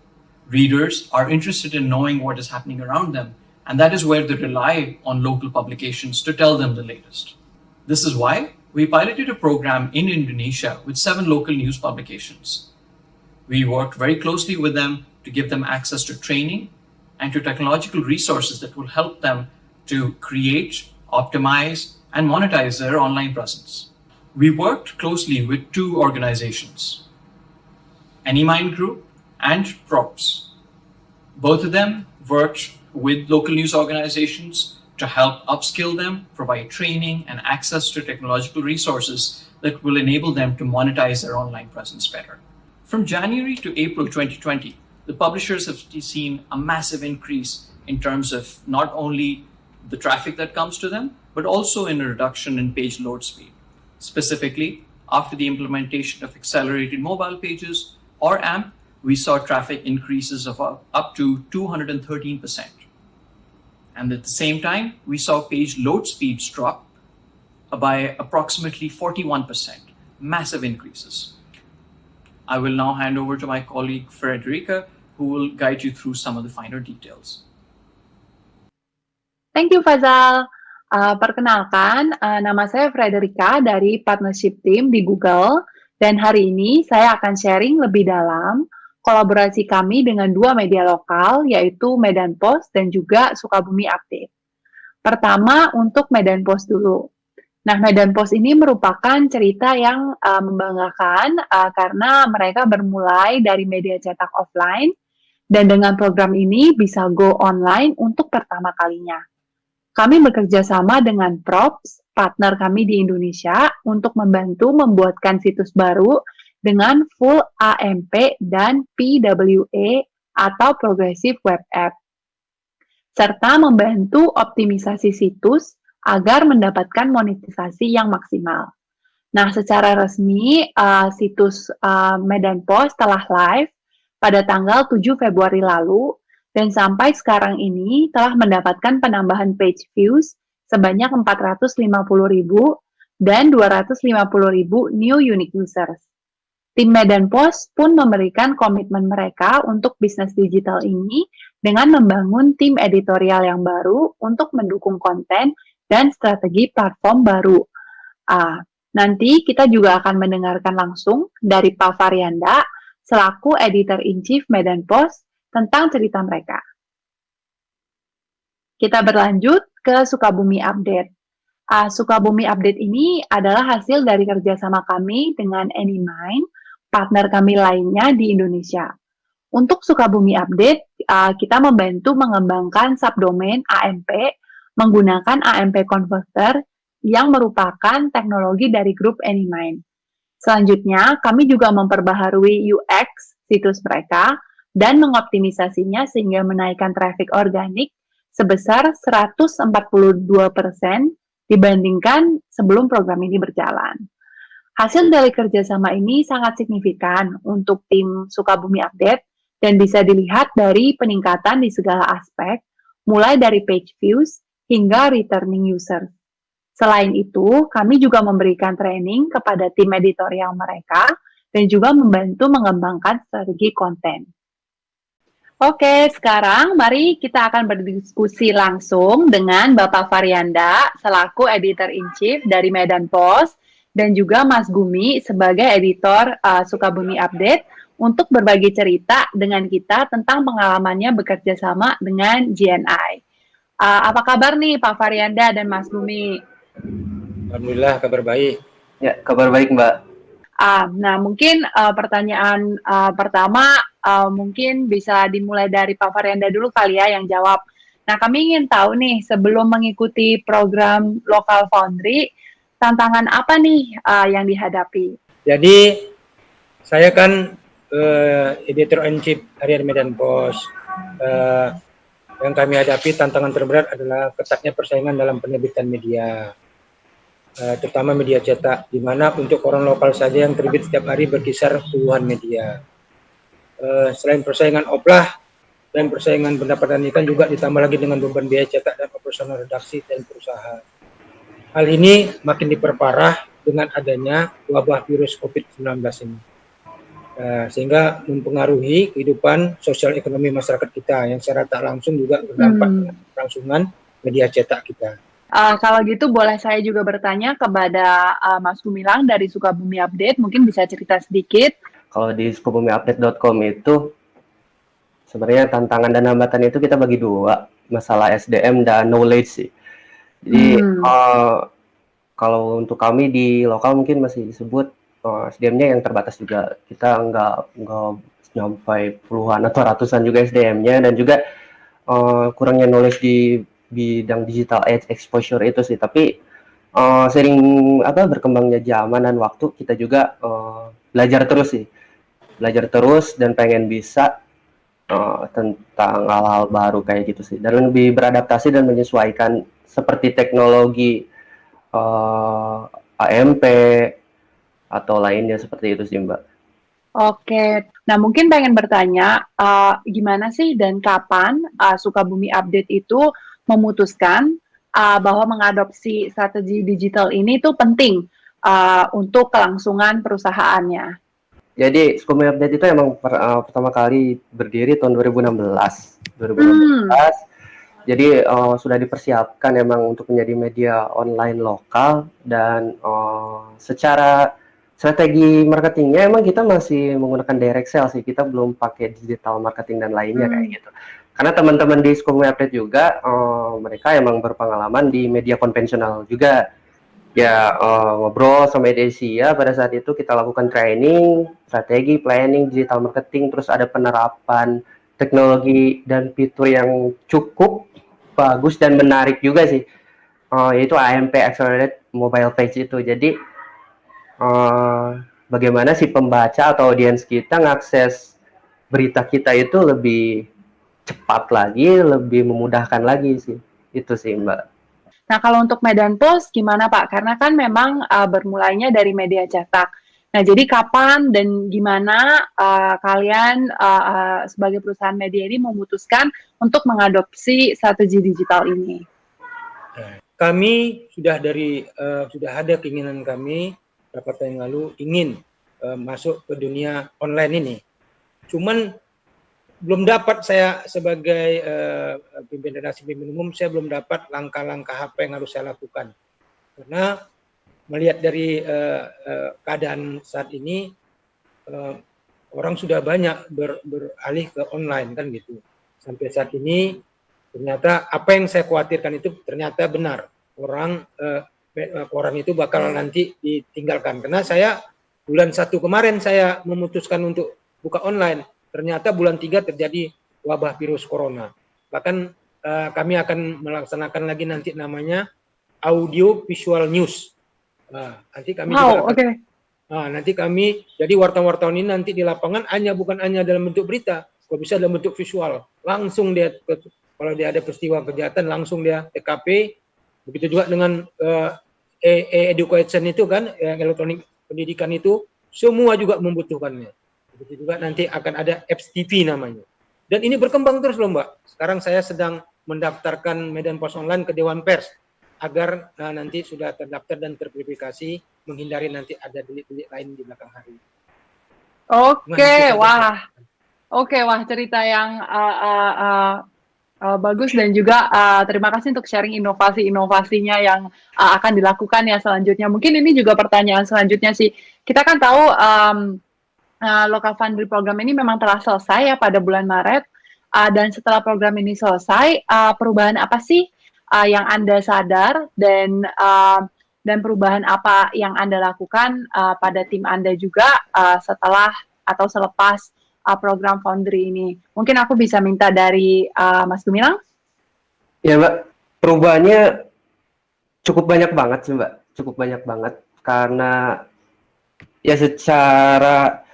S7: Readers are interested in knowing what is happening around them, and that is where they rely on local publications to tell them the latest. This is why we piloted a program in Indonesia with 7 local news publications. We worked very closely with them to give them access to training and to technological resources that will help them to create, optimize, and monetize their online presence. We worked closely with 2 organizations, AnyMind Group and Props. Both of them worked with local news organizations to help upskill them, provide training and access to technological resources that will enable them to monetize their online presence better. From January to April 2020, the publishers have seen a massive increase in terms of not only the traffic that comes to them, but also in a reduction in page load speed. Specifically, after the implementation of accelerated mobile pages or AMP, we saw traffic increases of up to 213%. And at the same time, we saw page load speeds drop by approximately 41%, massive increases. I will now hand over to my colleague Frederica, who will guide you through some of the finer details.
S5: Thank you, Fazal. Perkenalkan, nama saya Frederica dari Partnership Team di Google, dan hari ini saya akan sharing lebih dalam kolaborasi kami dengan 2 media lokal, yaitu Medan Post dan juga Sukabumi Update. Pertama, untuk Medan Post dulu. Nah, Medan Post ini merupakan cerita yang membanggakan karena mereka bermulai dari media cetak offline, dan dengan program ini bisa go online untuk pertama kalinya. Kami bekerja sama dengan Props, partner kami di Indonesia, untuk membantu membuatkan situs baru dengan full AMP dan PWA atau Progressive Web App, serta membantu optimisasi situs agar mendapatkan monetisasi yang maksimal. Nah, secara resmi, situs Medan Post telah live pada tanggal 7 Februari lalu, dan sampai sekarang ini telah mendapatkan penambahan page views sebanyak 450.000 dan 250.000 new unique users. Tim Medan Post pun memberikan komitmen mereka untuk bisnis digital ini dengan membangun tim editorial yang baru untuk mendukung konten dan strategi platform baru. Nanti kita juga akan mendengarkan langsung dari Pak Varianda selaku Editor-in-Chief Medan Post tentang cerita mereka. Kita berlanjut ke Sukabumi Update. Sukabumi Update ini adalah hasil dari kerjasama kami dengan AnyMind, partner kami lainnya di Indonesia. Untuk Sukabumi Update, kita membantu mengembangkan subdomain AMP
S8: menggunakan AMP Converter yang merupakan teknologi dari grup Anymind. Selanjutnya, kami juga memperbaharui UX situs mereka dan mengoptimisasinya sehingga menaikkan traffic organik sebesar 142% dibandingkan sebelum program ini berjalan. Hasil dari kerjasama ini sangat signifikan untuk tim Sukabumi Update dan bisa dilihat dari peningkatan di segala aspek, mulai dari page views hingga returning user. Selain itu, kami juga memberikan training kepada tim editorial mereka dan juga membantu mengembangkan strategi konten. Oke, sekarang mari kita akan berdiskusi langsung dengan Bapak Faryanda selaku Editor-in-Chief dari Medan Post dan juga Mas Gumi sebagai editor Sukabumi Update untuk berbagi cerita dengan kita tentang pengalamannya bekerja sama dengan GNI. Apa kabar nih Pak Faryanda dan Mas Gumi?
S9: Alhamdulillah kabar baik.
S10: Ya, kabar baik Mbak.
S8: Nah, mungkin pertanyaan pertama mungkin bisa dimulai dari Pak Faryanda dulu kali ya yang jawab. Nah, kami ingin tahu nih sebelum mengikuti program Local Foundry, tantangan apa nih yang dihadapi?
S9: Jadi saya kan editor-in-chief harian Medan Post. Yang kami hadapi tantangan terberat adalah ketatnya persaingan dalam penerbitan media. Terutama media cetak, di mana untuk orang lokal saja yang terbit setiap hari berkisar puluhan media. Selain persaingan oplah dan persaingan pendapatan ikan juga ditambah lagi dengan beban biaya cetak dan operasional redaksi dan perusahaan. Hal ini makin diperparah dengan adanya wabah virus COVID-19 ini. Sehingga mempengaruhi kehidupan sosial ekonomi masyarakat kita yang secara tak langsung juga berdampak dengan kelangsungan media cetak kita.
S8: Kalau gitu boleh saya juga bertanya kepada Mas Gumilang dari Sukabumi Update, mungkin bisa cerita sedikit.
S10: Kalau di sukabumiupdate.com itu sebenarnya tantangan dan hambatan itu kita bagi dua, masalah SDM dan knowledge sih. Jadi kalau untuk kami di lokal mungkin masih disebut SDM-nya yang terbatas juga. Kita nggak sampai puluhan atau ratusan juga SDM-nya, dan juga kurangnya knowledge di bidang digital age exposure itu sih. Tapi sering berkembangnya zaman dan waktu, kita juga belajar terus dan pengen bisa tentang hal-hal baru kayak gitu sih, dan lebih beradaptasi dan menyesuaikan seperti teknologi AMP atau lainnya seperti itu sih Mbak.
S8: Oke, nah mungkin pengen bertanya gimana sih dan kapan Sukabumi Update itu memutuskan bahwa mengadopsi strategi digital ini tuh penting untuk kelangsungan perusahaannya.
S10: Jadi Sukabumi Update itu emang pertama kali berdiri tahun 2016. Jadi sudah dipersiapkan emang untuk menjadi media online lokal, dan secara strategi marketingnya emang kita masih menggunakan direct sales sih, kita belum pakai digital marketing dan lainnya kayak gitu. Karena teman-teman di Sukabumi Update juga mereka emang berpengalaman di media konvensional juga. Ya ngobrol sama Edesia, pada saat itu kita lakukan training, strategi, planning, digital marketing, terus ada penerapan teknologi dan fitur yang cukup bagus dan menarik juga sih, yaitu AMP Accelerated Mobile Page itu. Jadi bagaimana si pembaca atau audiens kita ngakses berita kita itu lebih cepat lagi, lebih memudahkan lagi sih, itu sih Mbak.
S8: Nah, kalau untuk Medan Post gimana Pak? Karena kan memang bermulainya dari media cetak. Nah, jadi kapan dan gimana kalian sebagai perusahaan media ini memutuskan untuk mengadopsi strategi digital ini?
S9: Kami sudah ada keinginan kami beberapa tahun yang lalu ingin masuk ke dunia online ini. Cuman belum dapat, saya sebagai pimpinan redaksi pimpinan umum, saya belum dapat langkah-langkah apa yang harus saya lakukan. Karena melihat dari keadaan saat ini, orang sudah banyak beralih ke online kan gitu. Sampai saat ini ternyata apa yang saya khawatirkan itu ternyata benar. Orang itu bakal nanti ditinggalkan. Karena saya bulan 1 kemarin saya memutuskan untuk buka online. Ternyata bulan 3 terjadi wabah virus corona. Bahkan kami akan melaksanakan lagi nanti namanya audio visual news. Nanti kami juga akan, nanti kami jadi wartawan-wartawan ini nanti di lapangan bukan hanya dalam bentuk berita, kalau bisa dalam bentuk visual. Langsung dia kalau dia ada peristiwa kejahatan langsung dia TKP. Begitu juga dengan education itu kan, elektronik pendidikan itu semua juga membutuhkannya. Begitu juga nanti akan ada FTV namanya. Dan ini berkembang terus loh Mbak. Sekarang saya sedang mendaftarkan Medan Post Online ke Dewan Pers agar nanti sudah terdaftar dan terverifikasi, menghindari nanti ada delik-delik lain di belakang hari.
S4: Wah, cerita yang bagus dan juga terima kasih untuk sharing inovasi-inovasinya yang akan dilakukan ya selanjutnya. Mungkin ini juga pertanyaan selanjutnya sih. Kita kan tahu Local Foundry program ini memang telah selesai ya pada bulan Maret. Dan setelah program ini selesai, perubahan apa sih yang Anda sadar dan perubahan apa yang Anda lakukan pada tim Anda juga setelah atau selepas program Foundry ini? Mungkin aku bisa minta dari Mas Gumilang?
S10: Ya Mbak, perubahannya cukup banyak banget sih Mbak, cukup banyak banget karena ya secara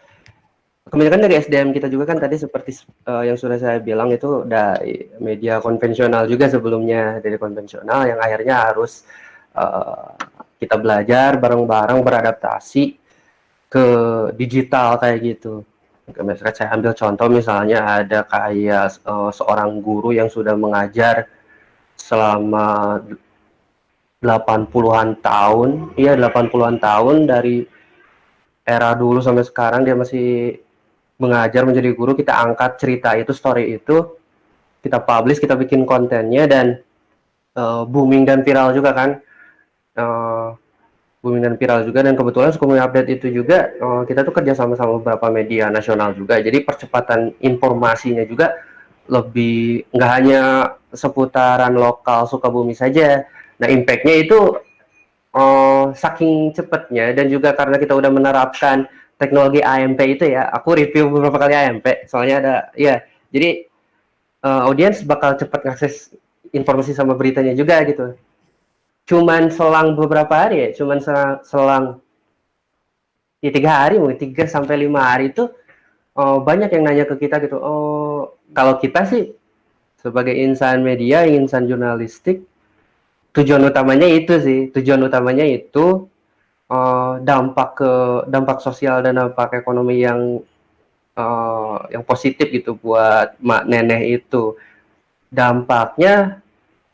S10: kebanyakan dari SDM kita juga kan tadi seperti yang sudah saya bilang itu dari media konvensional juga sebelumnya, dari konvensional yang akhirnya harus kita belajar bareng-bareng beradaptasi ke digital kayak gitu. Misalkan saya ambil contoh misalnya ada kayak seorang guru yang sudah mengajar selama 80-an tahun, 80-an tahun dari era dulu sampai sekarang dia masih mengajar menjadi guru, kita angkat cerita itu, story itu, kita publish, kita bikin kontennya dan booming dan viral juga kan, dan kebetulan Sukabumi Update itu juga kita tuh kerja sama beberapa media nasional juga, jadi percepatan informasinya juga lebih nggak hanya seputaran lokal Sukabumi saja. Nah impact-nya itu saking cepatnya dan juga karena kita udah menerapkan teknologi AMP itu ya, aku review beberapa kali AMP, soalnya ada, ya, jadi audiens bakal cepat ngakses informasi sama beritanya juga gitu. Cuman selang beberapa hari ya, selang ya 3 hari, mungkin 3 sampai 5 hari itu banyak yang nanya ke kita gitu, kalau kita sih sebagai insan media, insan jurnalistik, tujuan utamanya itu dampak sosial dan dampak ekonomi yang positif gitu buat mak nenek itu. Dampaknya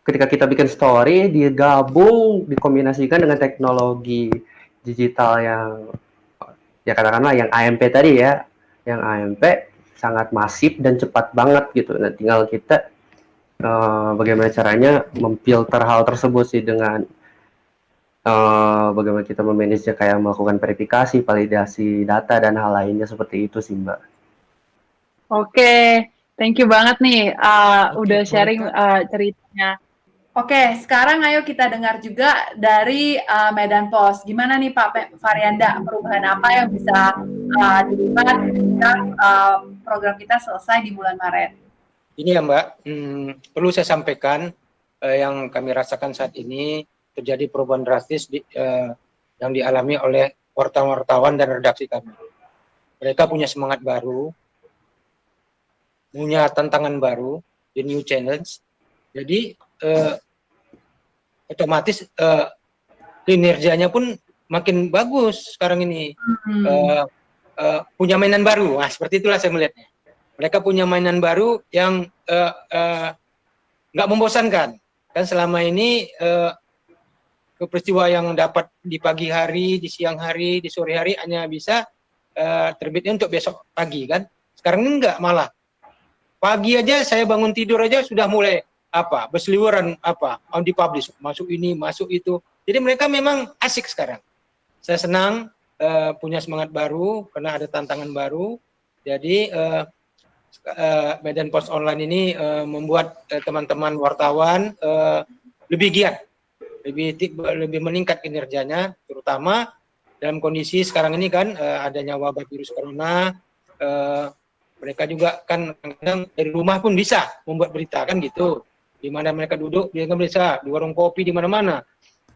S10: ketika kita bikin story digabung, dikombinasikan dengan teknologi digital yang ya katakanlah yang AMP tadi ya, yang AMP sangat masif dan cepat banget gitu. Nah tinggal kita bagaimana caranya memfilter hal tersebut sih dengan bagaimana kita memanage kayak melakukan verifikasi, validasi data dan hal lainnya seperti itu sih Mbak.
S4: Oke, thank you banget nih udah sharing ceritanya.
S11: Oke, sekarang ayo kita dengar juga dari Medan Post. Gimana nih Pak Varianda, perubahan apa yang bisa dilihat ketika program kita selesai di bulan Maret?
S9: Ini ya Mbak, perlu saya sampaikan yang kami rasakan saat ini terjadi perubahan drastis yang dialami oleh wartawan-wartawan dan redaksi kami. Mereka punya semangat baru, punya tantangan baru, the new challenge. Jadi otomatis kinerjanya pun makin bagus sekarang ini. Punya mainan baru, seperti itulah saya melihatnya. Mereka punya mainan baru yang nggak membosankan. Kan selama ini peristiwa yang dapat di pagi hari, di siang hari, di sore hari hanya bisa terbitnya untuk besok pagi kan. Sekarang ini enggak, malah pagi aja saya bangun tidur aja sudah mulai berseliweran dipublish, masuk ini, masuk itu. Jadi mereka memang asik sekarang. Saya senang punya semangat baru karena ada tantangan baru. Jadi Medan Post Online ini membuat teman-teman wartawan lebih giat, lebih meningkat kinerjanya, terutama dalam kondisi sekarang ini kan adanya wabah virus corona. Mereka juga kan kadang dari rumah pun bisa membuat berita kan gitu. di mana mereka duduk, dia bisa di warung kopi di mana-mana.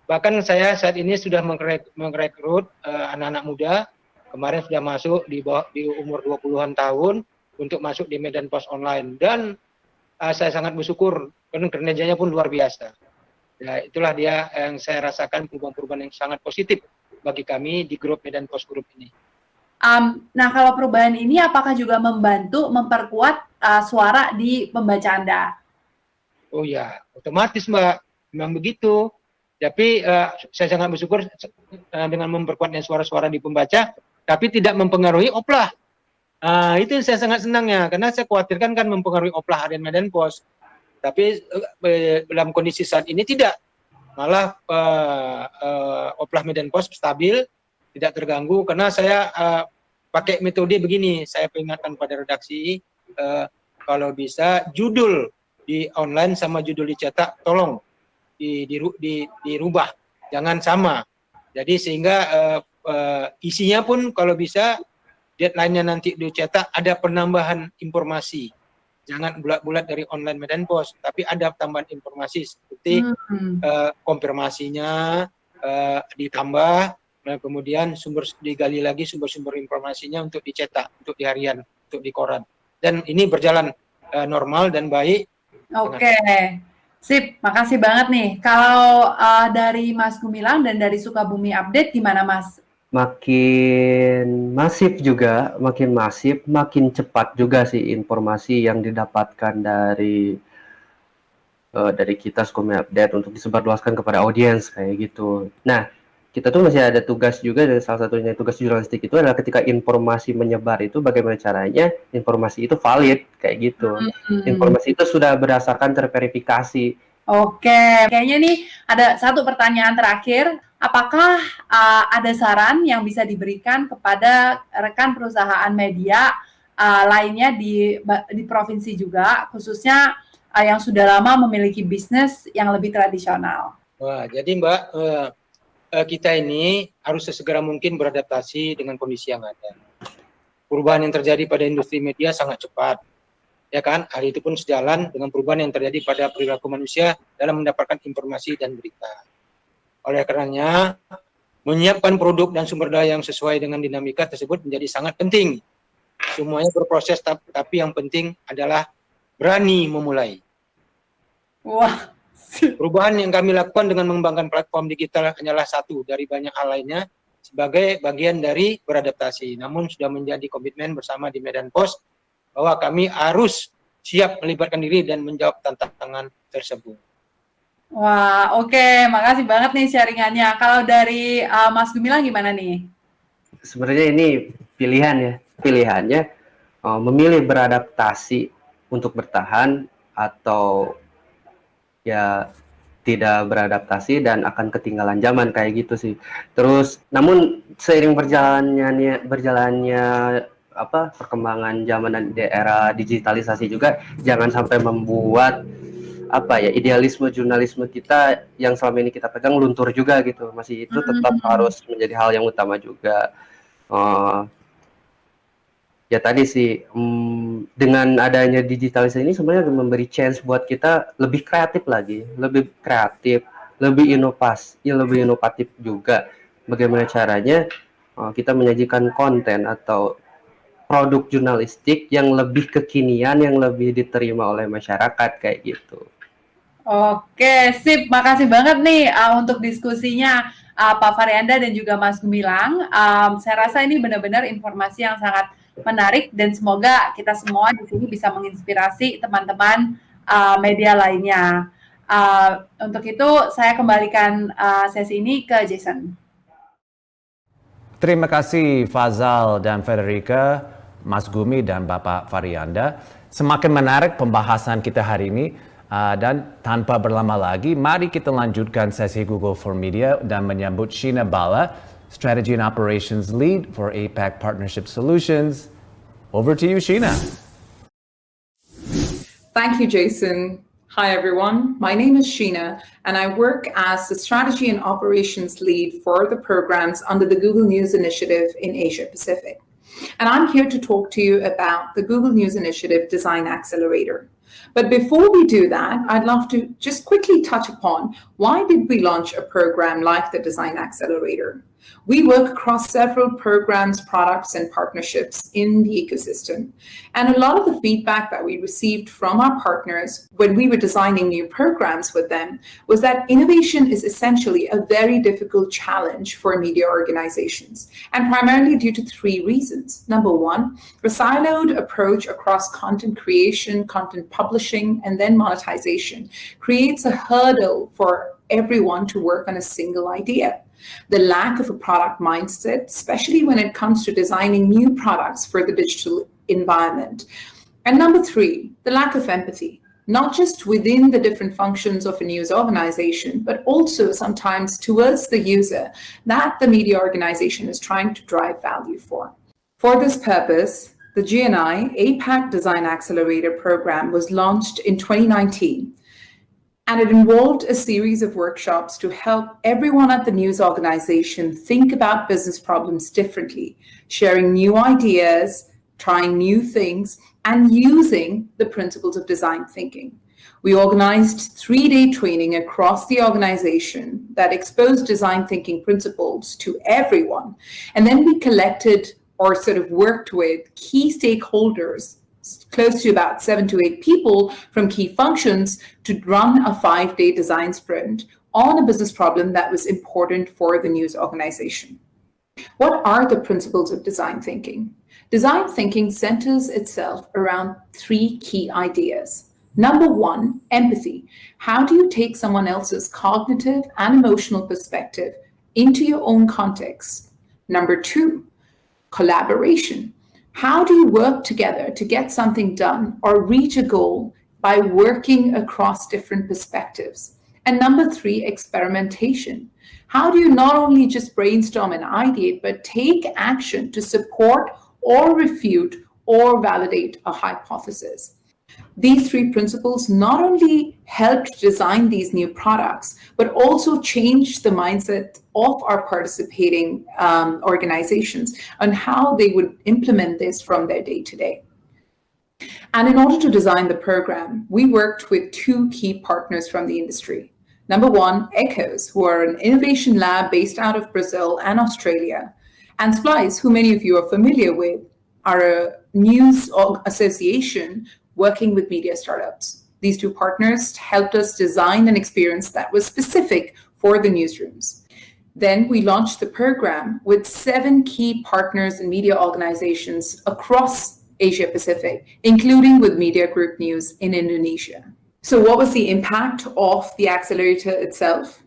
S9: Bahkan saya saat ini sudah merekrut anak-anak muda, kemarin sudah masuk di umur 20-an tahun untuk masuk di Medan Post Online, dan saya sangat bersyukur karena kinerjanya pun luar biasa. Ya, itulah dia yang saya rasakan perubahan-perubahan yang sangat positif bagi kami di grup Medan Post Group ini.
S11: Nah, kalau perubahan ini apakah juga membantu memperkuat suara di pembaca Anda?
S9: Oh ya, otomatis Mbak, memang begitu. Tapi saya sangat bersyukur dengan memperkuatnya suara-suara di pembaca, tapi tidak mempengaruhi oplah. Itu yang saya sangat senangnya, karena saya khawatirkan kan mempengaruhi oplah harian Medan Post. Tapi dalam kondisi saat ini tidak, malah oplah Medan Post stabil, tidak terganggu, karena saya pakai metode begini. Saya peringatkan pada redaksi, kalau bisa judul di online sama judul dicetak tolong dirubah, jangan sama. Jadi sehingga isinya pun kalau bisa deadline-nya nanti dicetak ada penambahan informasi. Jangan bulat-bulat dari online Medan Post, tapi ada tambahan informasi seperti konfirmasinya ditambah, kemudian digali lagi sumber-sumber informasinya untuk dicetak, untuk di harian, untuk di koran. Dan ini berjalan normal dan baik.
S11: Oke, sip, makasih banget nih. Kalau dari Mas Gumilang dan dari Sukabumi Update gimana Mas?
S10: Makin masif juga, makin masif, makin cepat juga sih informasi yang didapatkan dari kita Sukabumi Update untuk disebarluaskan kepada audiens kayak gitu. Nah, kita tuh masih ada tugas juga, dan salah satunya tugas jurnalistik itu adalah ketika informasi menyebar itu bagaimana caranya informasi itu valid kayak gitu. Informasi itu sudah berdasarkan terverifikasi.
S11: Oke, kayaknya nih ada satu pertanyaan terakhir. Apakah ada saran yang bisa diberikan kepada rekan perusahaan media lainnya di provinsi juga, khususnya yang sudah lama memiliki bisnis yang lebih tradisional?
S9: Wah, jadi Mbak, kita ini harus sesegera mungkin beradaptasi dengan kondisi yang ada. Perubahan yang terjadi pada industri media sangat cepat, ya kan? Hal itu pun sejalan dengan perubahan yang terjadi pada perilaku manusia dalam mendapatkan informasi dan berita. Oleh karenanya, menyiapkan produk dan sumber daya yang sesuai dengan dinamika tersebut menjadi sangat penting. Semuanya berproses, tapi yang penting adalah berani memulai.
S11: Wah.
S9: Perubahan yang kami lakukan dengan mengembangkan platform digital hanyalah satu dari banyak hal lainnya sebagai bagian dari beradaptasi. Namun sudah menjadi komitmen bersama di Medan Post bahwa kami harus siap melibatkan diri dan menjawab tantangan tersebut.
S11: Wah, oke. Makasih banget nih sharingannya. Kalau dari Mas Gumilang gimana nih?
S10: Sebenarnya ini pilihan ya. Pilihannya memilih beradaptasi untuk bertahan atau ya tidak beradaptasi dan akan ketinggalan zaman kayak gitu sih. Terus namun seiring berjalannya perkembangan zaman dan di era digitalisasi juga jangan sampai membuat idealisme jurnalisme kita yang selama ini kita pegang luntur juga gitu. Masih itu tetap harus menjadi hal yang utama juga. Ya tadi sih dengan adanya digitalisasi ini sebenarnya memberi chance buat kita lebih kreatif lagi, lebih inovatif juga. Bagaimana caranya kita menyajikan konten atau produk jurnalistik yang lebih kekinian, yang lebih diterima oleh masyarakat kayak gitu.
S11: Oke, sip. Makasih banget nih untuk diskusinya Pak Faryanda dan juga Mas Gumilang. Saya rasa ini benar-benar informasi yang sangat menarik dan semoga kita semua di sini bisa menginspirasi teman-teman media lainnya. Untuk itu saya kembalikan sesi ini ke Jason.
S2: Terima kasih Fazal dan Federica, Mas Gumi dan Bapak Faryanda. Semakin menarik pembahasan kita hari ini. Dan tanpa berlama lagi, mari kita lanjutkan sesi Google for Media dan menyambut Sheena Bala, Strategy and Operations Lead for APAC Partnership Solutions. Over to you, Sheena.
S12: Thank you, Jason. Hi, everyone. My name is Sheena, and I work as the Strategy and Operations Lead for the programs under the Google News Initiative in Asia Pacific. And I'm here to talk to you about the Google News Initiative Design Accelerator. But before we do that, I'd love to just quickly touch upon why did we launch a program like the Design Accelerator? We work across several programs, products, and partnerships in the ecosystem. And a lot of the feedback that we received from our partners when we were designing new programs with them was that innovation is essentially a very difficult challenge for media organizations, and primarily due to three reasons. Number one, a siloed approach across content creation, content publishing, and then monetization creates a hurdle for everyone to work on a single idea. The lack of a product mindset, especially when it comes to designing new products for the digital environment. And number three, the lack of empathy, not just within the different functions of a news organization, but also sometimes towards the user that the media organization is trying to drive value for. For this purpose, the GNI APAC Design Accelerator program was launched in 2019. And it involved a series of workshops to help everyone at the news organization think about business problems differently, sharing new ideas, trying new things, and using the principles of design thinking. We organized 3-day training across the organization that exposed design thinking principles to everyone. And then we collected or sort of worked with key stakeholders, close to about 7 to 8 people from key functions, to run a 5-day design sprint on a business problem that was important for the news organization. What are the principles of design thinking? Design thinking centers itself around 3 key ideas. Number one, empathy. How do you take someone else's cognitive and emotional perspective into your own context? Number two, collaboration. How do you work together to get something done or reach a goal by working across different perspectives? And number three, experimentation. How do you not only just brainstorm and ideate, but take action to support or refute or validate a hypothesis? These 3 principles not only helped design these new products, but also changed the mindset of our participating organizations on how they would implement this from their day-to-day. And in order to design the program, we worked with 2 key partners from the industry. Number one, Echos, who are an innovation lab based out of Brazil and Australia, and Splice, who many of you are familiar with, are a news association working with media startups. These 2 partners helped us design an experience that was specific for the newsrooms. Then we launched the program with 7 key partners and media organizations across Asia Pacific, including with Media Group News in Indonesia. So what was the impact of the accelerator itself?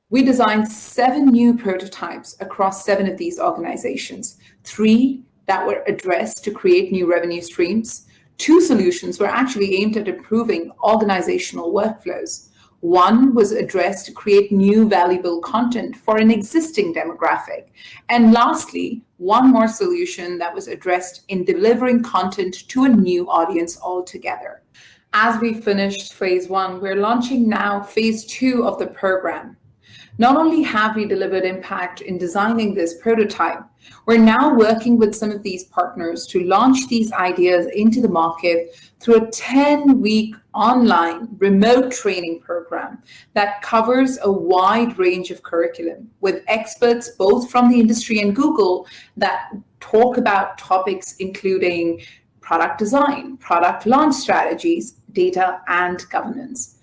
S12: We designed 7 new prototypes across 7 of these organizations, 3 that were addressed to create new revenue streams. 2 solutions were actually aimed at improving organizational workflows. 1 was addressed to create new valuable content for an existing demographic. And lastly, 1 more solution that was addressed in delivering content to a new audience altogether. As we finished phase 1, we're launching now phase 2 of the program. Not only have we delivered impact in designing this prototype, we're now working with some of these partners to launch these ideas into the market through a 10-week online remote training program that covers a wide range of curriculum with experts both from the industry and Google that talk about topics including product design, product launch strategies, data, and governance.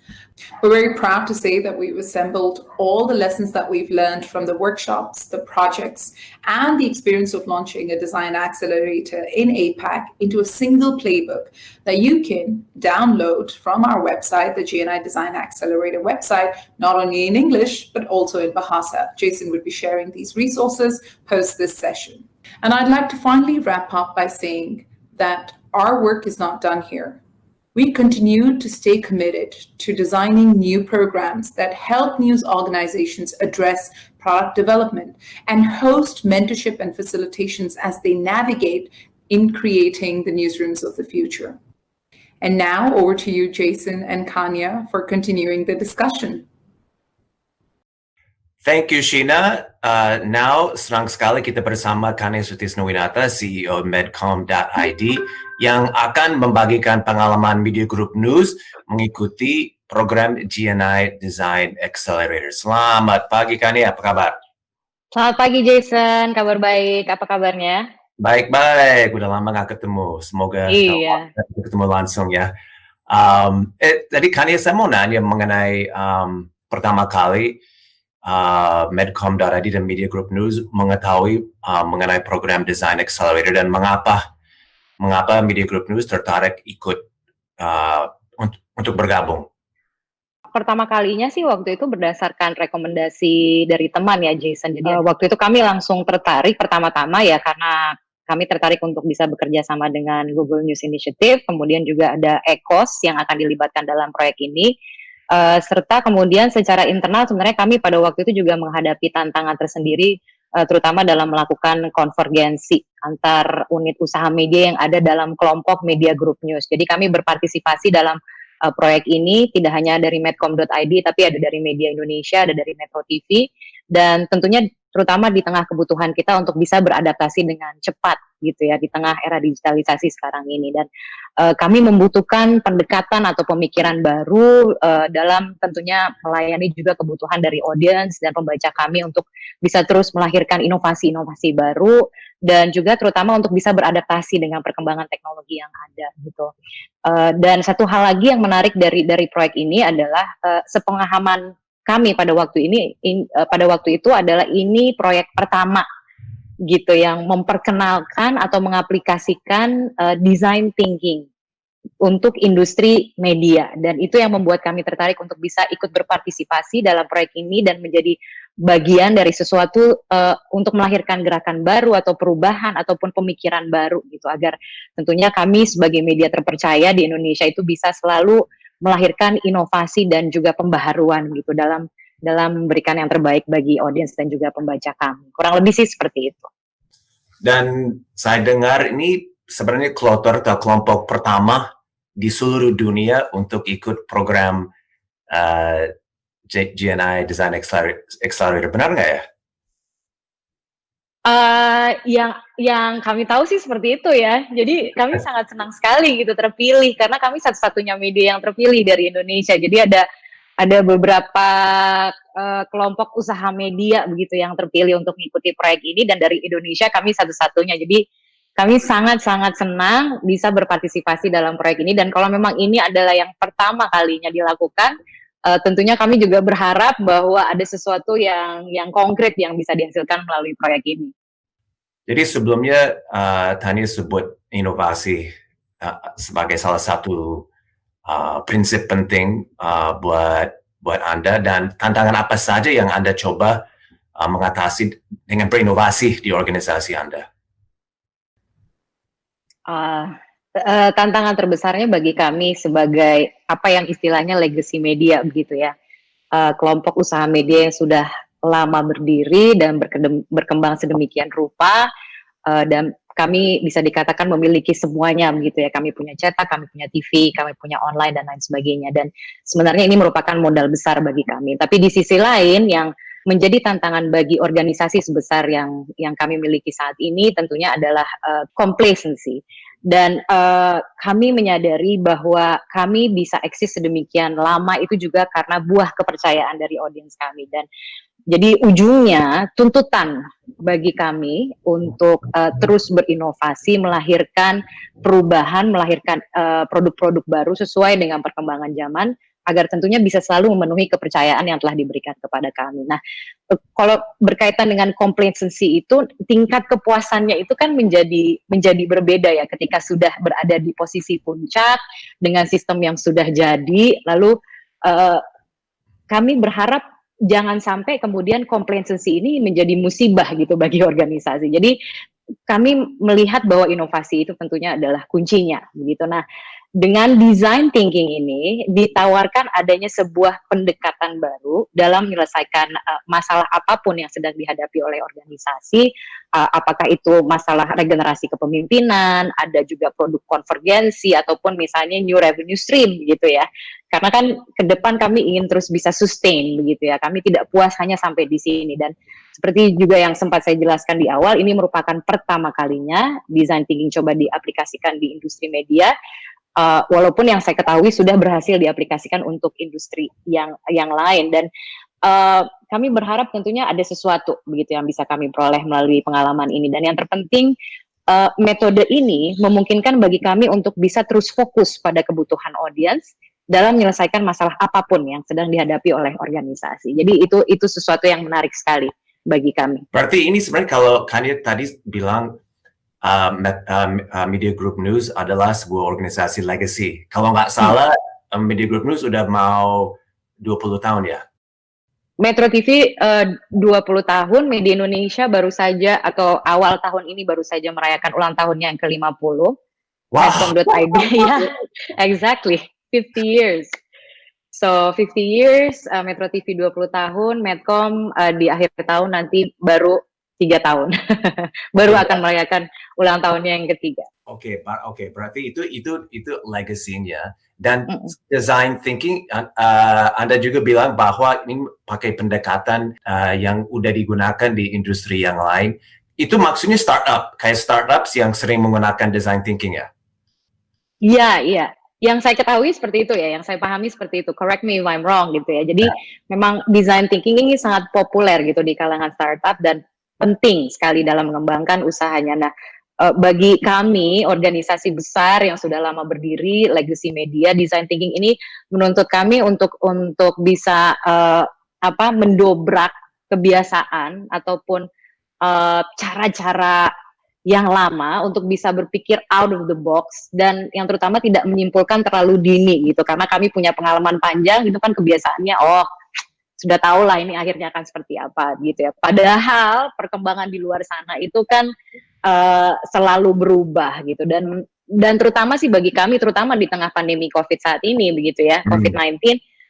S12: We're very proud to say that we've assembled all the lessons that we've learned from the workshops, the projects, and the experience of launching a design accelerator in APAC into a single playbook that you can download from our website, the GNI Design Accelerator website, not only in English, but also in Bahasa. Jason would be sharing these resources post this session. And I'd like to finally wrap up by saying that our work is not done here. We continue to stay committed to designing new programs that help news organizations address product development and host mentorship and facilitations as they navigate in creating the newsrooms of the future. And now over to you, Jason and Kanya, for continuing the discussion.
S2: Thank you, Sheena. Now, senang sekali kita bersama Kanya Sutisnowinata, CEO Medcom.id, yang akan membagikan pengalaman Media Group News mengikuti program GNI Design Accelerator. Selamat pagi Kani, apa kabar?
S13: Selamat pagi Jason, kabar baik. Apa kabarnya?
S2: Baik-baik, udah lama gak ketemu. Semoga
S13: Iya.
S2: ketemu langsung ya. Tadi Kani, saya mau nanya mengenai pertama kali Medcom.id dan Media Group News mengetahui mengenai program Design Accelerator dan mengapa Media Group News tertarik ikut untuk bergabung.
S13: Pertama kalinya sih waktu itu berdasarkan rekomendasi dari teman ya Jason. Jadi waktu itu kami langsung tertarik pertama-tama ya karena kami tertarik untuk bisa bekerja sama dengan Google News Initiative, kemudian juga ada ECOS yang akan dilibatkan dalam proyek ini, serta kemudian secara internal sebenarnya kami pada waktu itu juga menghadapi tantangan tersendiri, terutama dalam melakukan konvergensi antar unit usaha media yang ada dalam kelompok Media Group News. Jadi kami berpartisipasi dalam proyek ini tidak hanya dari Medcom.id tapi ada dari Media Indonesia, ada dari Metro TV, dan tentunya terutama di tengah kebutuhan kita untuk bisa beradaptasi dengan cepat gitu ya di tengah era digitalisasi sekarang ini, dan kami membutuhkan pendekatan atau pemikiran baru dalam tentunya melayani juga kebutuhan dari audiens dan pembaca kami untuk bisa terus melahirkan inovasi-inovasi baru dan juga terutama untuk bisa beradaptasi dengan perkembangan teknologi yang ada gitu. Dan satu hal lagi yang menarik dari proyek ini adalah sepengalaman kami pada waktu itu adalah ini proyek pertama gitu yang memperkenalkan atau mengaplikasikan design thinking untuk industri media, dan itu yang membuat kami tertarik untuk bisa ikut berpartisipasi dalam proyek ini dan menjadi bagian dari sesuatu untuk melahirkan gerakan baru atau perubahan ataupun pemikiran baru gitu, agar tentunya kami sebagai media terpercaya di Indonesia itu bisa selalu melahirkan inovasi dan juga pembaharuan gitu dalam memberikan yang terbaik bagi audiens dan juga pembaca kami. Kurang lebih sih seperti itu.
S2: Dan saya dengar ini sebenarnya kloter atau kelompok pertama di seluruh dunia untuk ikut program GNI Design Accelerator. Benar nggak ya?
S13: Yang kami tahu sih seperti itu ya. Jadi kami sangat senang sekali gitu terpilih karena kami satu-satunya media yang terpilih dari Indonesia. Jadi ada beberapa kelompok usaha media begitu yang terpilih untuk mengikuti proyek ini, dan dari Indonesia kami satu-satunya. Jadi kami sangat-sangat senang bisa berpartisipasi dalam proyek ini, dan kalau memang ini adalah yang pertama kalinya dilakukan, tentunya kami juga berharap bahwa ada sesuatu yang konkret yang bisa dihasilkan melalui proyek ini.
S2: Jadi sebelumnya Tania sebut inovasi sebagai salah satu prinsip penting buat Anda, dan tantangan apa saja yang Anda coba mengatasi dengan berinovasi di organisasi Anda?
S13: Tantangan terbesarnya bagi kami sebagai apa yang istilahnya legacy media begitu ya, kelompok usaha media yang sudah lama berdiri dan berkembang sedemikian rupa, dan kami bisa dikatakan memiliki semuanya begitu ya. Kami punya cetak, kami punya TV, kami punya online dan lain sebagainya, dan sebenarnya ini merupakan modal besar bagi kami. Tapi di sisi lain yang menjadi tantangan bagi organisasi sebesar yang kami miliki saat ini tentunya adalah complacency. Dan kami menyadari bahwa kami bisa eksis sedemikian lama itu juga karena buah kepercayaan dari audiens kami, dan jadi ujungnya tuntutan bagi kami untuk terus berinovasi, melahirkan perubahan, melahirkan produk-produk baru sesuai dengan perkembangan zaman, agar tentunya bisa selalu memenuhi kepercayaan yang telah diberikan kepada kami. Nah, kalau berkaitan dengan complacency itu, tingkat kepuasannya itu kan menjadi berbeda ya ketika sudah berada di posisi puncak dengan sistem yang sudah jadi, lalu kami berharap jangan sampai kemudian complacency ini menjadi musibah gitu bagi organisasi. Jadi kami melihat bahwa inovasi itu tentunya adalah kuncinya begitu. Nah, dengan design thinking ini ditawarkan adanya sebuah pendekatan baru dalam menyelesaikan masalah apapun yang sedang dihadapi oleh organisasi, apakah itu masalah regenerasi kepemimpinan, ada juga produk konvergensi ataupun misalnya new revenue stream gitu ya. Karena kan ke depan kami ingin terus bisa sustain begitu ya. Kami tidak puas hanya sampai di sini, dan seperti juga yang sempat saya jelaskan di awal, ini merupakan pertama kalinya design thinking coba diaplikasikan di industri media. Walaupun yang saya ketahui sudah berhasil diaplikasikan untuk industri yang lain, dan kami berharap tentunya ada sesuatu begitu yang bisa kami peroleh melalui pengalaman ini. Dan yang terpenting, metode ini memungkinkan bagi kami untuk bisa terus fokus pada kebutuhan audiens dalam menyelesaikan masalah apapun yang sedang dihadapi oleh organisasi. Jadi itu sesuatu yang menarik sekali bagi kami.
S2: Berarti ini sebenarnya kalau Kania tadi bilang Media Group News adalah sebuah organisasi legacy. Kalau nggak salah, Media Group News udah mau 20 tahun ya?
S13: Metro TV 20 tahun, Media Indonesia baru saja atau awal tahun ini baru saja merayakan ulang tahunnya yang ke-50. Medcom.id, ya, exactly, 50 years. So 50 years, Metro TV 20 tahun, Medcom di akhir tahun nanti baru 3 tahun, baru akan merayakan ulang tahunnya yang ketiga.
S2: Oke, berarti itu legacy-nya. Dan design thinking, Anda juga bilang bahwa ini pakai pendekatan yang udah digunakan di industri yang lain. Itu maksudnya startup, kayak startups yang sering menggunakan design thinking ya?
S13: Iya. Yang saya ketahui seperti itu ya, yang saya pahami seperti itu. Correct me if I'm wrong gitu ya. Jadi memang design thinking ini sangat populer gitu di kalangan startup dan penting sekali dalam mengembangkan usahanya. Nah, bagi kami organisasi besar yang sudah lama berdiri, legacy media, design thinking ini menuntut kami untuk bisa mendobrak kebiasaan ataupun cara-cara yang lama untuk bisa berpikir out of the box, dan yang terutama tidak menyimpulkan terlalu dini gitu, karena kami punya pengalaman panjang itu kan kebiasaannya sudah tahu lah ini akhirnya akan seperti apa gitu ya. Padahal perkembangan di luar sana itu kan selalu berubah gitu, dan terutama sih bagi kami, terutama di tengah pandemi COVID saat ini begitu ya, COVID-19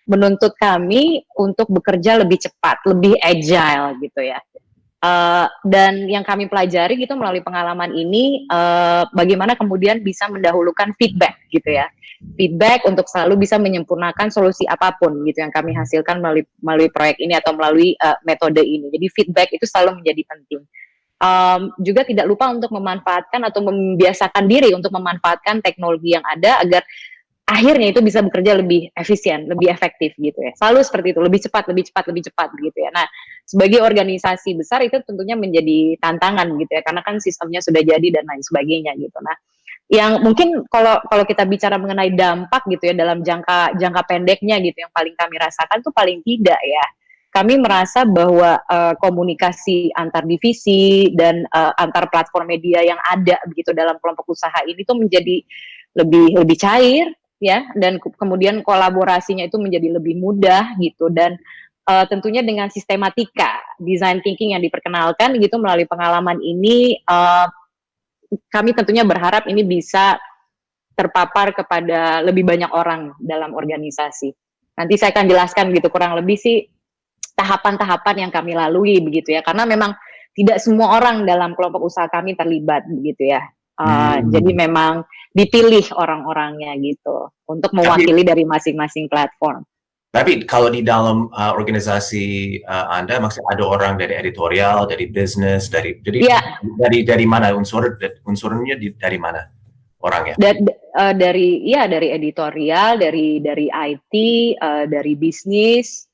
S13: menuntut kami untuk bekerja lebih cepat, lebih agile gitu ya. Dan yang kami pelajari gitu melalui pengalaman ini, bagaimana kemudian bisa mendahulukan feedback gitu ya. Feedback untuk selalu bisa menyempurnakan solusi apapun gitu yang kami hasilkan melalui proyek ini atau melalui metode ini. Jadi feedback itu selalu menjadi penting. Juga tidak lupa untuk memanfaatkan atau membiasakan diri untuk memanfaatkan teknologi yang ada agar akhirnya itu bisa bekerja lebih efisien, lebih efektif gitu ya. Selalu seperti itu, lebih cepat gitu ya. Nah, sebagai organisasi besar itu tentunya menjadi tantangan gitu ya, karena kan sistemnya sudah jadi dan lain sebagainya gitu. Nah, yang mungkin kalau kita bicara mengenai dampak gitu ya dalam jangka pendeknya gitu, yang paling kami rasakan tuh paling tidak ya, kami merasa bahwa komunikasi antar divisi dan antar platform media yang ada begitu dalam kelompok usaha ini tuh menjadi lebih cair ya, dan kemudian kolaborasinya itu menjadi lebih mudah gitu, dan tentunya dengan sistematika design thinking yang diperkenalkan gitu melalui pengalaman ini, kami tentunya berharap ini bisa terpapar kepada lebih banyak orang dalam organisasi. Nanti saya akan jelaskan gitu kurang lebih sih tahapan-tahapan yang kami lalui begitu ya, karena memang tidak semua orang dalam kelompok usaha kami terlibat begitu ya. Jadi memang dipilih orang-orangnya gitu untuk mewakili dari masing-masing platform.
S2: Tapi kalau di dalam organisasi Anda, maksudnya ada orang dari editorial, dari bisnis, dari mana unsurnya dari mana orangnya?
S13: Dari editorial, dari IT, dari bisnis,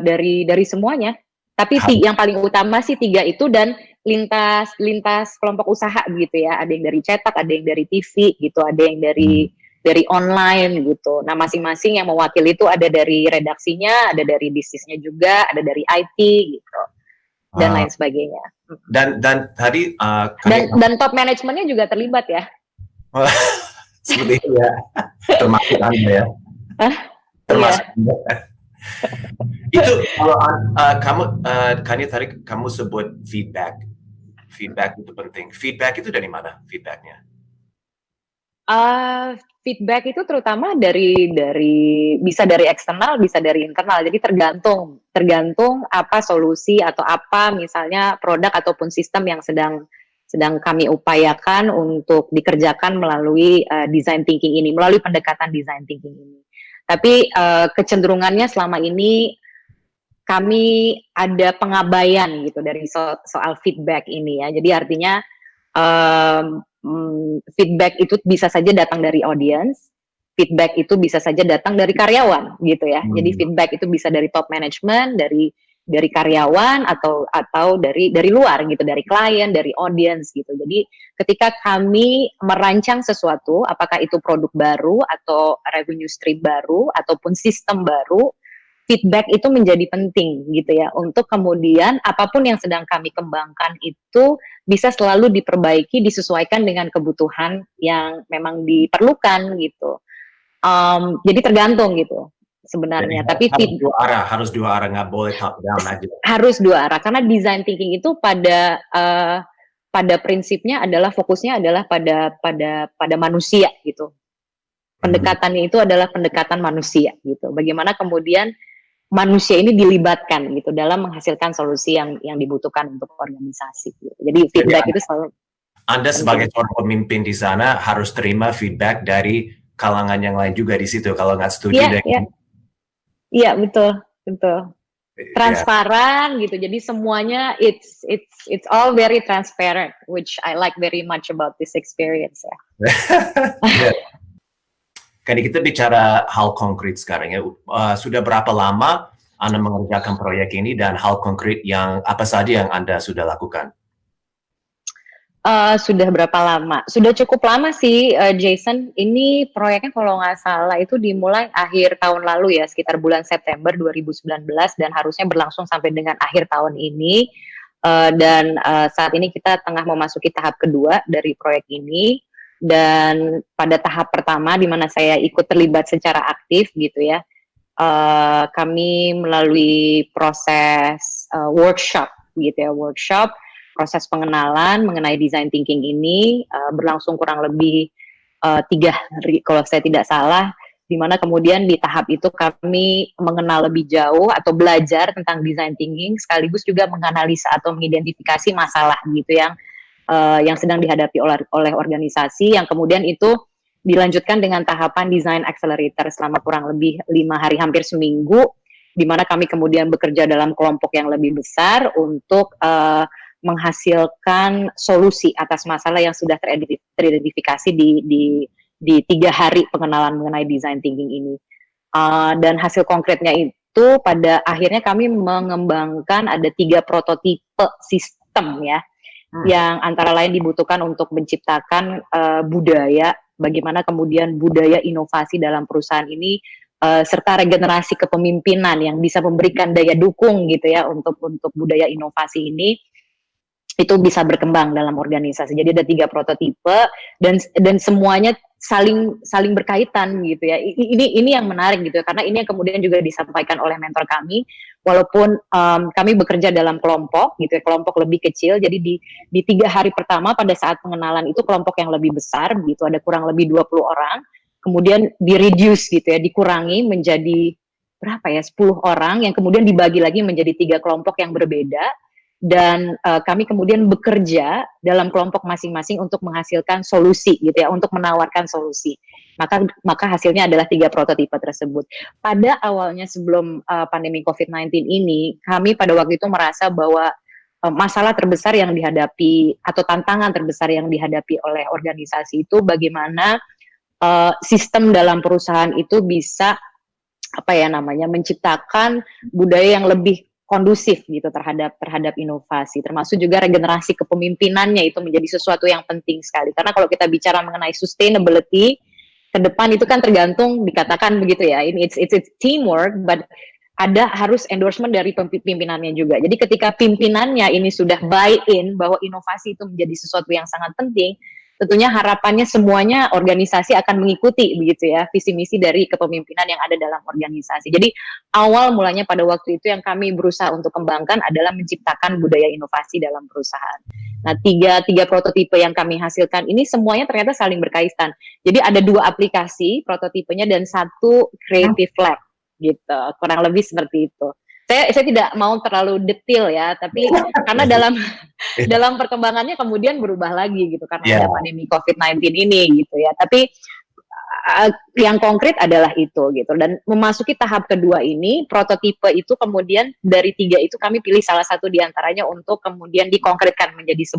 S13: dari semuanya. Tapi yang paling utama sih 3 itu, dan lintas kelompok usaha gitu ya. Ada yang dari cetak, ada yang dari TV gitu, ada yang dari online gitu. Nah, masing-masing yang mewakili itu ada dari redaksinya, ada dari bisnisnya juga, ada dari IT gitu, dan lain sebagainya.
S2: Dan tadi
S13: dan top manajemennya juga terlibat ya.
S2: Seperti itu ya, termasuk Anda ya. Termasuk Anda. Itu kalau kamu tadi kamu sebut feedback itu penting. Feedback itu dari mana feedbacknya?
S13: Feedback itu terutama bisa dari eksternal, bisa dari internal. Jadi tergantung apa solusi atau apa misalnya produk ataupun sistem yang sedang kami upayakan untuk dikerjakan melalui design thinking ini, melalui pendekatan design thinking ini. Tapi kecenderungannya selama ini kami ada pengabaian gitu dari soal feedback ini ya. Jadi artinya feedback itu bisa saja datang dari audience, feedback itu bisa saja datang dari karyawan gitu ya. Jadi feedback itu bisa dari top management, dari karyawan atau dari luar gitu, dari klien, dari audience gitu. Jadi ketika kami merancang sesuatu, apakah itu produk baru atau revenue stream baru ataupun sistem baru, feedback itu menjadi penting gitu ya, untuk kemudian apapun yang sedang kami kembangkan itu bisa selalu diperbaiki, disesuaikan dengan kebutuhan yang memang diperlukan gitu. Jadi tergantung gitu sebenarnya. Tapi
S2: harus dua arah, nggak boleh top down aja.
S13: Harus dua arah, karena design thinking itu pada prinsipnya adalah fokusnya adalah pada manusia gitu. Pendekatannya itu adalah pendekatan manusia gitu. Bagaimana kemudian manusia ini dilibatkan gitu dalam menghasilkan solusi yang dibutuhkan untuk organisasi gitu. Jadi feedback itu selalu
S2: Anda sebagai seorang pemimpin di sana harus terima feedback dari kalangan yang lain juga di situ kalau nggak setuju dengan
S13: Iya, betul. Transparan gitu. Jadi semuanya it's all very transparent, which I like very much about this experience ya.
S2: Kan kita bicara hal konkret sekarang ya. Sudah berapa lama Anda mengerjakan proyek ini dan hal konkret yang apa saja yang Anda sudah lakukan?
S13: Sudah berapa lama? Sudah cukup lama sih, Jason. Ini proyeknya kalau nggak salah itu dimulai akhir tahun lalu ya, sekitar bulan September 2019 dan harusnya berlangsung sampai dengan akhir tahun ini. Dan saat ini kita tengah memasuki tahap kedua dari proyek ini. Dan pada tahap pertama di mana saya ikut terlibat secara aktif gitu ya, kami melalui proses workshop gitu ya, proses pengenalan mengenai design thinking ini berlangsung kurang lebih 3 hari kalau saya tidak salah, di mana kemudian di tahap itu kami mengenal lebih jauh atau belajar tentang design thinking sekaligus juga menganalisa atau mengidentifikasi masalah gitu yang sedang dihadapi oleh organisasi, yang kemudian itu dilanjutkan dengan tahapan design accelerator selama kurang lebih 5 hari, hampir seminggu, di mana kami kemudian bekerja dalam kelompok yang lebih besar untuk menghasilkan solusi atas masalah yang sudah teridentifikasi di 3 hari pengenalan mengenai design thinking ini. Dan hasil konkretnya itu pada akhirnya kami mengembangkan ada 3 prototipe sistem ya, yang antara lain dibutuhkan untuk menciptakan budaya, bagaimana kemudian budaya inovasi dalam perusahaan ini serta regenerasi kepemimpinan yang bisa memberikan daya dukung gitu ya untuk budaya inovasi ini itu bisa berkembang dalam organisasi. Jadi ada 3 prototipe dan semuanya saling berkaitan gitu ya. Ini yang menarik gitu ya, karena ini yang kemudian juga disampaikan oleh mentor kami. Walaupun kami bekerja dalam kelompok gitu ya, kelompok lebih kecil. Jadi di 3 hari pertama pada saat pengenalan itu kelompok yang lebih besar gitu, ada kurang lebih 20 orang. Kemudian di-reduce gitu ya, dikurangi menjadi berapa ya, 10 orang yang kemudian dibagi lagi menjadi 3 kelompok yang berbeda. Dan kami kemudian bekerja dalam kelompok masing-masing untuk menghasilkan solusi gitu ya, untuk menawarkan solusi. Maka hasilnya adalah 3 prototipe tersebut. Pada awalnya sebelum pandemi COVID-19 ini, kami pada waktu itu merasa bahwa masalah terbesar yang dihadapi atau tantangan terbesar yang dihadapi oleh organisasi itu bagaimana sistem dalam perusahaan itu bisa menciptakan budaya yang lebih kondusif gitu terhadap inovasi, termasuk juga regenerasi kepemimpinannya itu menjadi sesuatu yang penting sekali. Karena kalau kita bicara mengenai sustainability ke depan itu kan tergantung, dikatakan begitu ya, ini it's teamwork, but harus endorsement dari pimpinannya juga. Jadi ketika pimpinannya ini sudah buy in bahwa inovasi itu menjadi sesuatu yang sangat penting, tentunya harapannya semuanya organisasi akan mengikuti begitu ya visi misi dari kepemimpinan yang ada dalam organisasi. Jadi awal mulanya pada waktu itu yang kami berusaha untuk kembangkan adalah menciptakan budaya inovasi dalam perusahaan. Nah, tiga prototipe yang kami hasilkan ini semuanya ternyata saling berkaitan. Jadi ada 2 aplikasi prototipenya dan 1 creative lab gitu. Kurang lebih seperti itu. Saya tidak mau terlalu detail ya, tapi karena dalam perkembangannya kemudian berubah lagi gitu karena ada pandemi COVID-19 ini gitu ya. Tapi yang konkret adalah itu gitu. Dan memasuki tahap kedua ini, prototipe itu kemudian dari 3 itu kami pilih salah satu diantaranya untuk kemudian dikonkretkan menjadi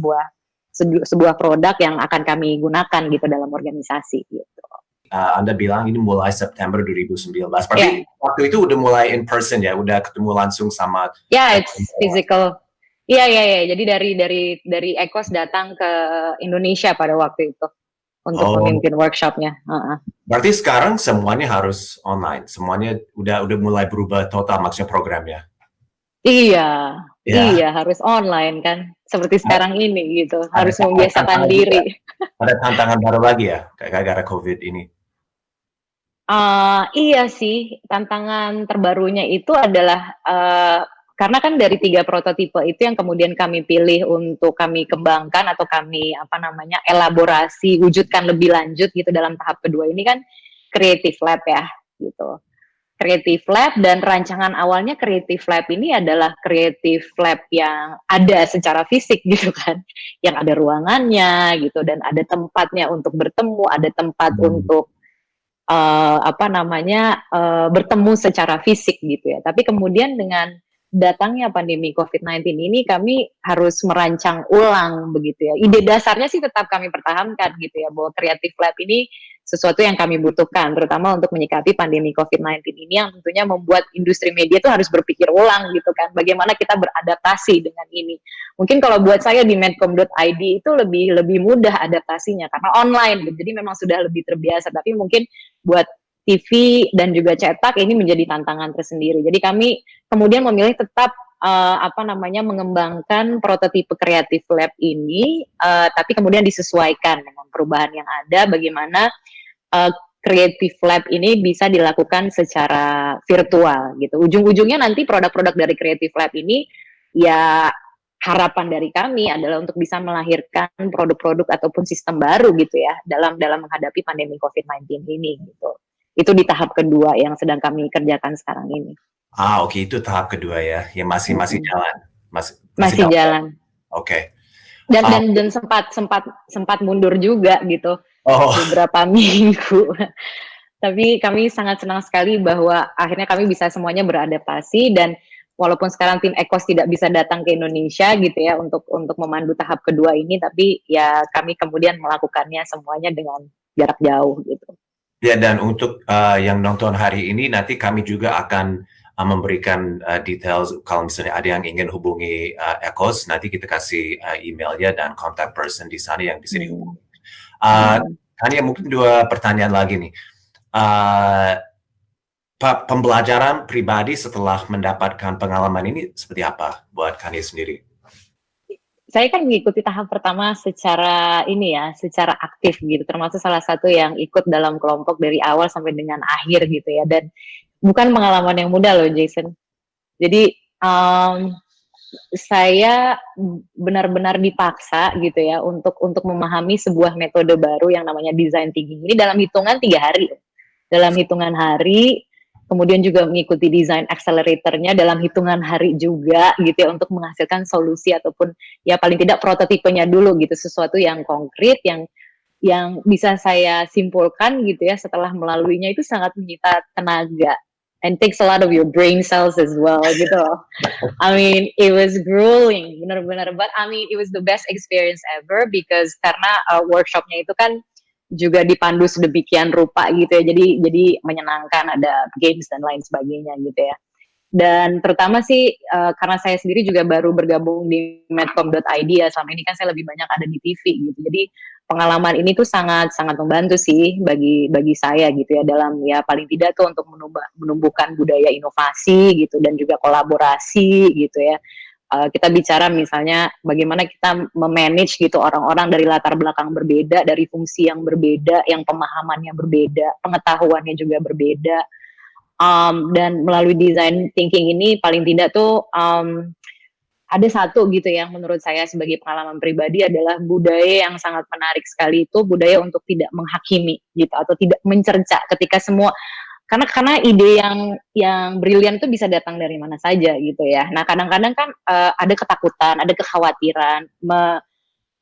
S13: sebuah produk yang akan kami gunakan gitu dalam organisasi gitu.
S2: Anda bilang ini mulai September 2019. Berarti waktu itu udah mulai in person ya, udah ketemu langsung sama.
S13: It's physical. Iya. Jadi dari Ecos datang ke Indonesia pada waktu itu untuk memimpin workshopnya.
S2: Berarti sekarang semuanya harus online, semuanya udah mulai berubah total maksudnya programnya.
S13: Iya, harus online kan, seperti sekarang ini gitu, harus membiasakan diri.
S2: Ada tantangan baru lagi ya, gara-gara COVID ini.
S13: Iya sih, tantangan terbarunya itu adalah karena kan dari 3 prototipe itu yang kemudian kami pilih untuk kami kembangkan atau kami elaborasi, wujudkan lebih lanjut gitu dalam tahap kedua ini kan Creative Lab ya gitu. Creative Lab dan rancangan awalnya Creative Lab ini adalah Creative Lab yang ada secara fisik gitu kan, yang ada ruangannya gitu dan ada tempatnya untuk bertemu, ada tempat untuk bertemu secara fisik gitu ya. Tapi kemudian dengan datangnya pandemi COVID-19 ini kami harus merancang ulang begitu ya. Ide dasarnya sih tetap kami pertahankan gitu ya, bahwa Creative Lab ini sesuatu yang kami butuhkan, terutama untuk menyikapi pandemi COVID-19 ini yang tentunya membuat industri media itu harus berpikir ulang gitu kan, bagaimana kita beradaptasi dengan ini. Mungkin kalau buat saya di medcom.id itu lebih mudah adaptasinya karena online, jadi memang sudah lebih terbiasa, tapi mungkin buat TV dan juga cetak ini menjadi tantangan tersendiri. Jadi kami kemudian memilih tetap mengembangkan prototipe Creative Lab ini, tapi kemudian disesuaikan dengan perubahan yang ada, bagaimana Creative Lab ini bisa dilakukan secara virtual gitu. Ujung-ujungnya nanti produk-produk dari Creative Lab ini ya harapan dari kami adalah untuk bisa melahirkan produk-produk ataupun sistem baru gitu ya dalam menghadapi pandemi COVID-19 ini gitu. Itu di tahap kedua yang sedang kami kerjakan sekarang ini.
S2: Oke, itu tahap kedua ya, yang masih jalan.
S13: Masih jalan.
S2: Oke.
S13: Dan sempat mundur juga gitu. Beberapa minggu. Tapi kami sangat senang sekali bahwa akhirnya kami bisa semuanya beradaptasi, dan walaupun sekarang tim Ecos tidak bisa datang ke Indonesia gitu ya untuk memandu tahap kedua ini, tapi ya kami kemudian melakukannya semuanya dengan jarak jauh gitu.
S2: Ya, dan untuk yang nonton hari ini nanti kami juga akan memberikan details kalau misalnya ada yang ingin hubungi Ecos, nanti kita kasih emailnya dan contact person di sana yang bisa dihubungi. Hanya mungkin 2 pertanyaan lagi nih. Pembelajaran pribadi setelah mendapatkan pengalaman ini seperti apa buat Kania sendiri?
S13: Saya kan mengikuti tahap pertama secara aktif gitu, termasuk salah satu yang ikut dalam kelompok dari awal sampai dengan akhir gitu ya, dan bukan pengalaman yang mudah loh Jason. Jadi saya benar-benar dipaksa gitu ya untuk memahami sebuah metode baru yang namanya design thinking ini dalam hitungan 3 hari. Dalam hitungan hari, kemudian juga mengikuti design accelerator-nya dalam hitungan hari juga gitu ya, untuk menghasilkan solusi ataupun ya paling tidak prototipenya dulu gitu, sesuatu yang konkret yang bisa saya simpulkan gitu ya setelah melaluinya, itu sangat menyita tenaga and takes a lot of your brain cells as well gitu. I mean, it was grueling benar-benar, but I mean it was the best experience ever because karena workshopnya itu kan juga dipandu sedemikian rupa gitu ya, jadi menyenangkan, ada games dan lain sebagainya gitu ya. Dan terutama sih karena saya sendiri juga baru bergabung di medcom.id ya, selama ini kan saya lebih banyak ada di TV gitu, jadi pengalaman ini tuh sangat membantu sih bagi saya gitu ya, dalam ya paling tidak tuh untuk menumbuhkan budaya inovasi gitu dan juga kolaborasi gitu ya. Kita bicara misalnya bagaimana kita memanage gitu orang-orang dari latar belakang berbeda, dari fungsi yang berbeda, yang pemahamannya berbeda, pengetahuannya juga berbeda, dan melalui design thinking ini paling tidak tuh ada satu gitu yang menurut saya sebagai pengalaman pribadi adalah budaya yang sangat menarik sekali, itu budaya untuk tidak menghakimi gitu atau tidak mencerca ketika semua, karena ide yang brilian itu bisa datang dari mana saja gitu ya. Nah kadang-kadang kan ada ketakutan, ada kekhawatiran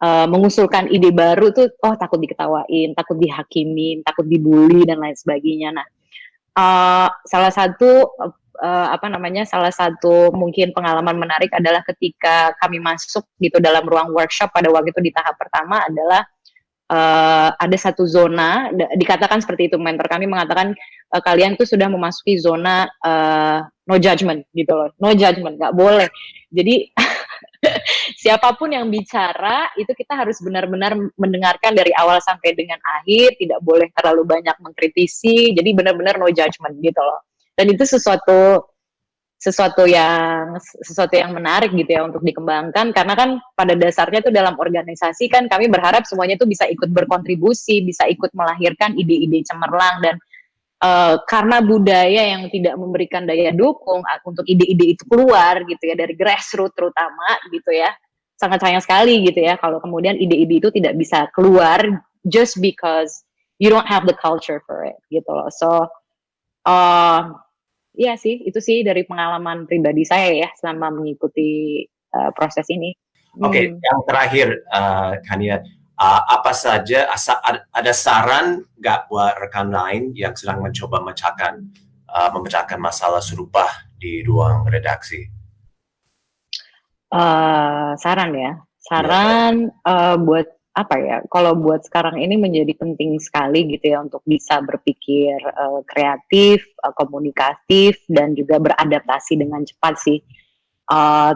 S13: mengusulkan ide baru tuh, takut diketawain, takut dihakimin, takut dibully dan lain sebagainya. Nah, salah satu mungkin pengalaman menarik adalah ketika kami masuk gitu dalam ruang workshop pada waktu itu di tahap pertama adalah ada satu zona, dikatakan seperti itu, mentor kami mengatakan kalian tuh sudah memasuki zona no judgment gitu loh, no judgment, nggak boleh. Jadi siapapun yang bicara itu kita harus benar-benar mendengarkan dari awal sampai dengan akhir, tidak boleh terlalu banyak mengkritisi, jadi benar-benar no judgment gitu loh. Dan itu sesuatu yang menarik gitu ya untuk dikembangkan, karena kan pada dasarnya tuh dalam organisasi kan kami berharap semuanya tuh bisa ikut berkontribusi, bisa ikut melahirkan ide-ide cemerlang, dan karena budaya yang tidak memberikan daya dukung untuk ide-ide itu keluar gitu ya dari grassroots terutama gitu ya, sangat sayang sekali gitu ya kalau kemudian ide-ide itu tidak bisa keluar just because you don't have the culture for it gitu loh. So iya sih, itu sih dari pengalaman pribadi saya ya selama mengikuti proses ini.
S14: Oke, yang terakhir Kania, apa saja ada saran nggak buat rekan lain yang sedang mencoba memecahkan masalah serupa di ruang redaksi?
S13: Saran buat apa ya? Kalau buat sekarang ini menjadi penting sekali gitu ya untuk bisa berpikir kreatif, komunikatif, dan juga beradaptasi dengan cepat sih.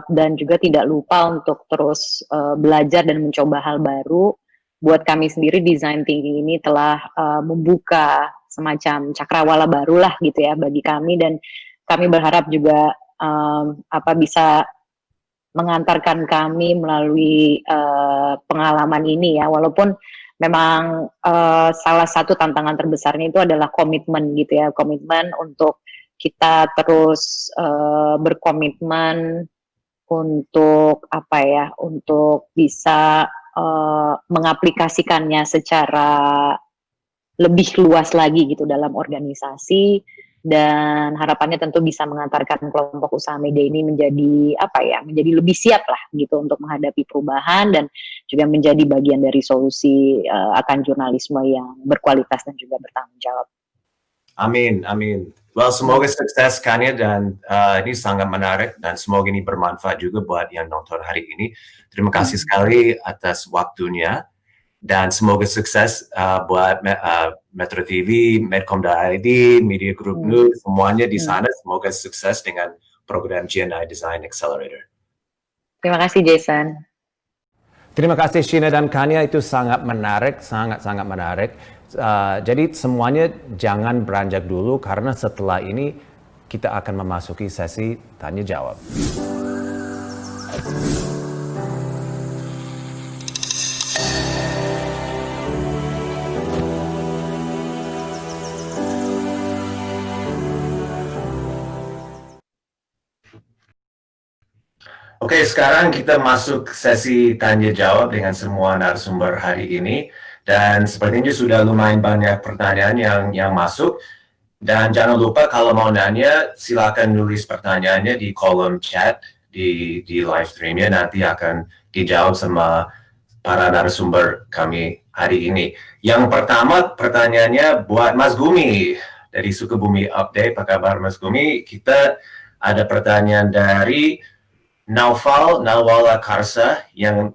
S13: Dan juga tidak lupa untuk terus belajar dan mencoba hal baru. Buat kami sendiri design thinking ini telah membuka semacam cakrawala baru lah gitu ya bagi kami, dan kami berharap juga bisa mengantarkan kami melalui pengalaman ini ya, walaupun memang salah satu tantangan terbesarnya itu adalah komitmen gitu ya, komitmen untuk kita terus berkomitmen untuk untuk bisa mengaplikasikannya secara lebih luas lagi gitu dalam organisasi, dan harapannya tentu bisa mengantarkan kelompok usaha media ini menjadi menjadi lebih siap lah gitu untuk menghadapi perubahan dan juga menjadi bagian dari solusi akan jurnalisme yang berkualitas dan juga bertanggung jawab.
S14: Amin, amin. Well, semoga sukses Kania, dan ini sangat menarik dan semoga ini bermanfaat juga buat yang nonton hari ini. Terima kasih sekali atas waktunya dan semoga sukses buat Metro TV, Medcom.id, Media Group News, semuanya di sana. Semoga sukses dengan program GNI Design Accelerator.
S13: Terima kasih Jason.
S2: Terima kasih Sheena dan Kania, itu sangat menarik, sangat menarik. Jadi semuanya jangan beranjak dulu karena setelah ini kita akan memasuki sesi tanya jawab.
S14: Oke, sekarang kita masuk sesi tanya jawab dengan semua narasumber hari ini. Dan sepertinya sudah lumayan banyak pertanyaan yang masuk. Dan jangan lupa kalau mau nanya, silakan nulis pertanyaannya di kolom chat di live streamnya. Nanti akan dijawab sama para narasumber kami hari ini. Yang pertama pertanyaannya buat Mas Gumi dari Sukabumi Update. Apa kabar Mas Gumi? Kita ada pertanyaan dari Nawala Karsa yang